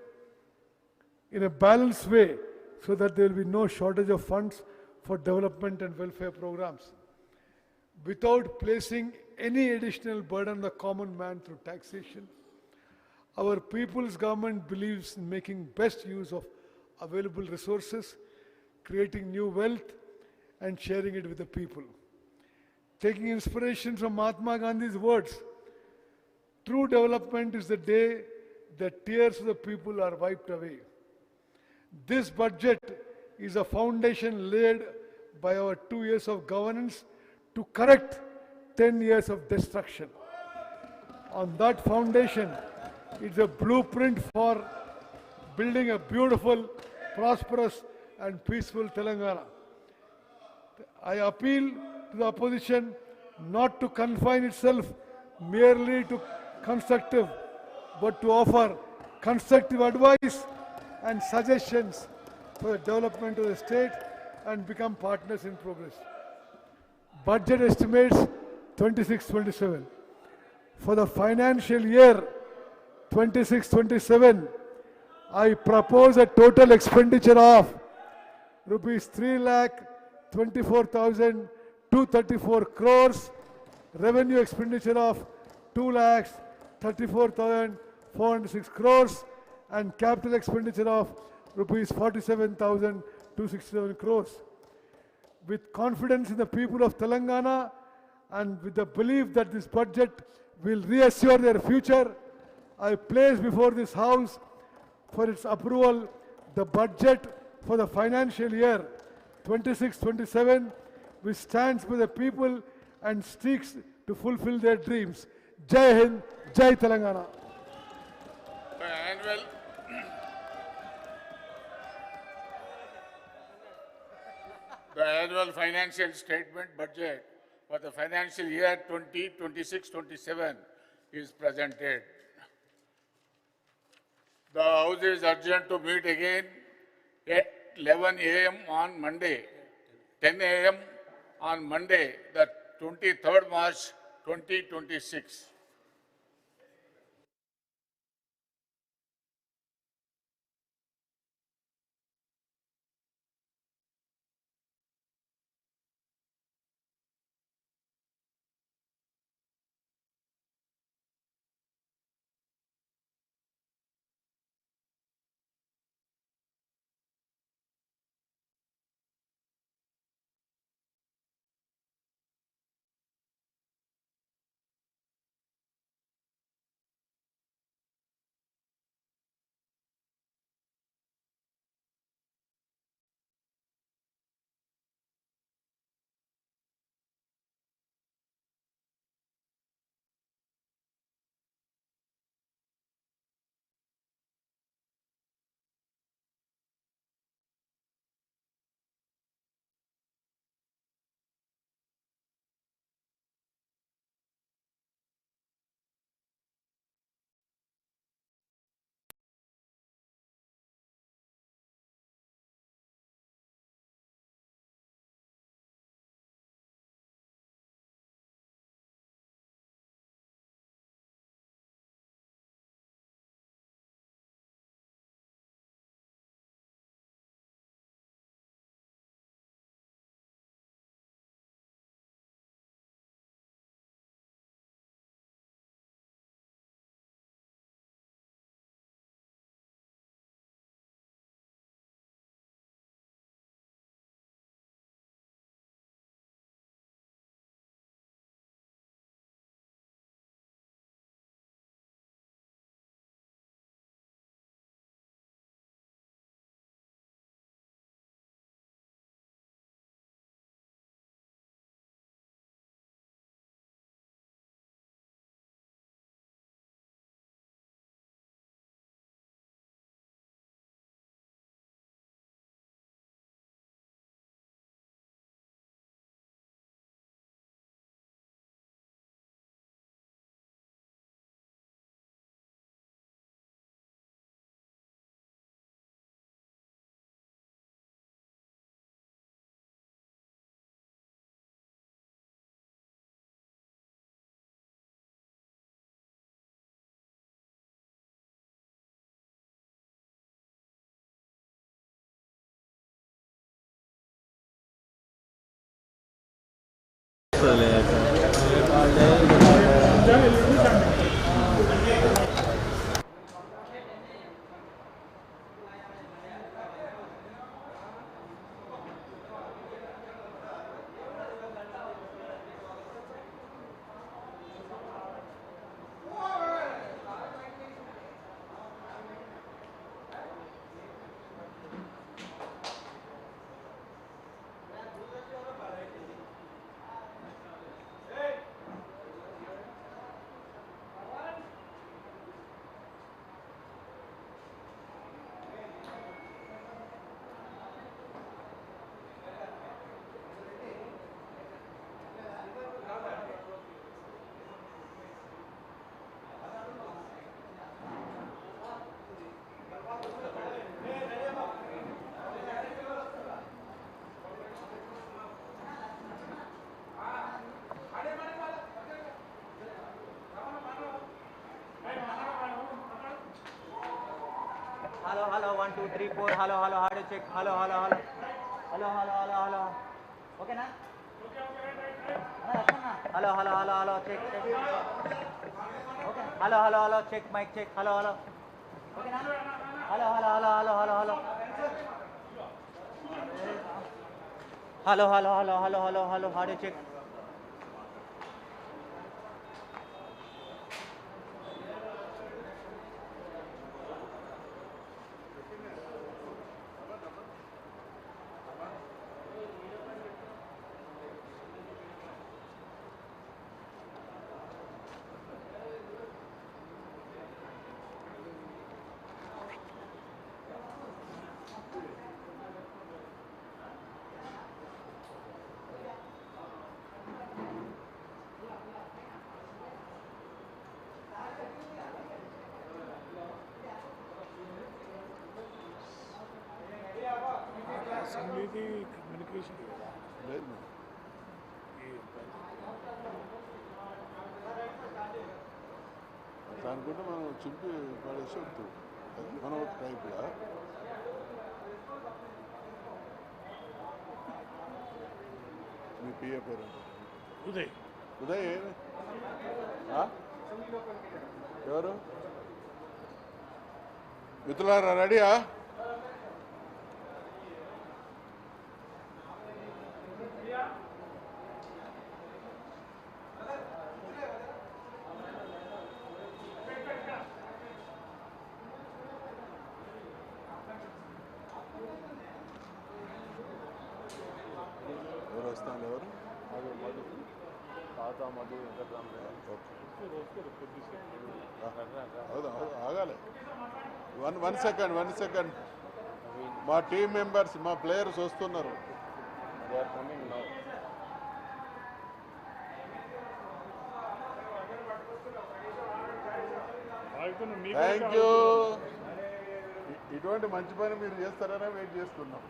in a balanced way so that there will be no shortage of funds for development and welfare programs, without placing any additional burden on the common man through taxation. Our people's government believes in making best use of available resources, creating new wealth, and sharing it with the people. Taking inspiration from Mahatma Gandhi's words, true development is the day the tears of the people are wiped away. This budget is a foundation laid by our 2 years of governance to correct 10 years of destruction. On that foundation, it's a blueprint for building a beautiful, prosperous, and peaceful Telangana. I appeal to the opposition not to confine itself merely to constructive, but to offer constructive advice and suggestions for the development of the state and become partners in progress. Budget estimates 26-27. For the financial year 26-27, I propose a total expenditure of rupees 3,24,2 234 crores, revenue expenditure of 2,34,406 crores, and capital expenditure of rupees 47,267 crores. With confidence in the people of Telangana and with the belief that this budget will reassure their future, I place before this House for its approval the budget for the financial year 26-27, which stands with the people and seeks to fulfill their dreams. Jai Hind, Jai Telangana. The annual financial statement budget for the financial year 2026-27 is presented. The House is urgent to meet again at 11 a.m. on Monday, 10 a.m. on Monday, the 23rd March 2026. Hello, hello, 1, 2, 3, 4. Hello, hello, how do you check? Hello, hello, hello. Hello, hello, hello, hello. Okay, na? Hello, hello, hello, hello, check, check. Okay. Hello, hello, hello, check, mic check. Hello, hello. Okay, na? Hello, hello, hello, hello, hello, hello. Hello, hello, hello, hello, hello, hello. Audio check. అసెంబ్లీది communication కదా లేదు దానికంటే మనం చింపి పడేసి వస్తుంది మనం ఒక టైప్గా మీ పిఏ పేరు ఉదయ్ ఉదయ్ ఎవరు మిత్రులారా రెడీయా ఎవరు వస్తాను ఎవరు మధు తాత మధు ఆగాలి వన్ సెకండ్ మా టీం మెంబర్స్ మా ప్లేయర్స్ వస్తున్నారు థ్యాంక్ యూ ఇటువంటి మంచి పని మీరు చేస్తారనే వెయిట్ చేస్తున్నాం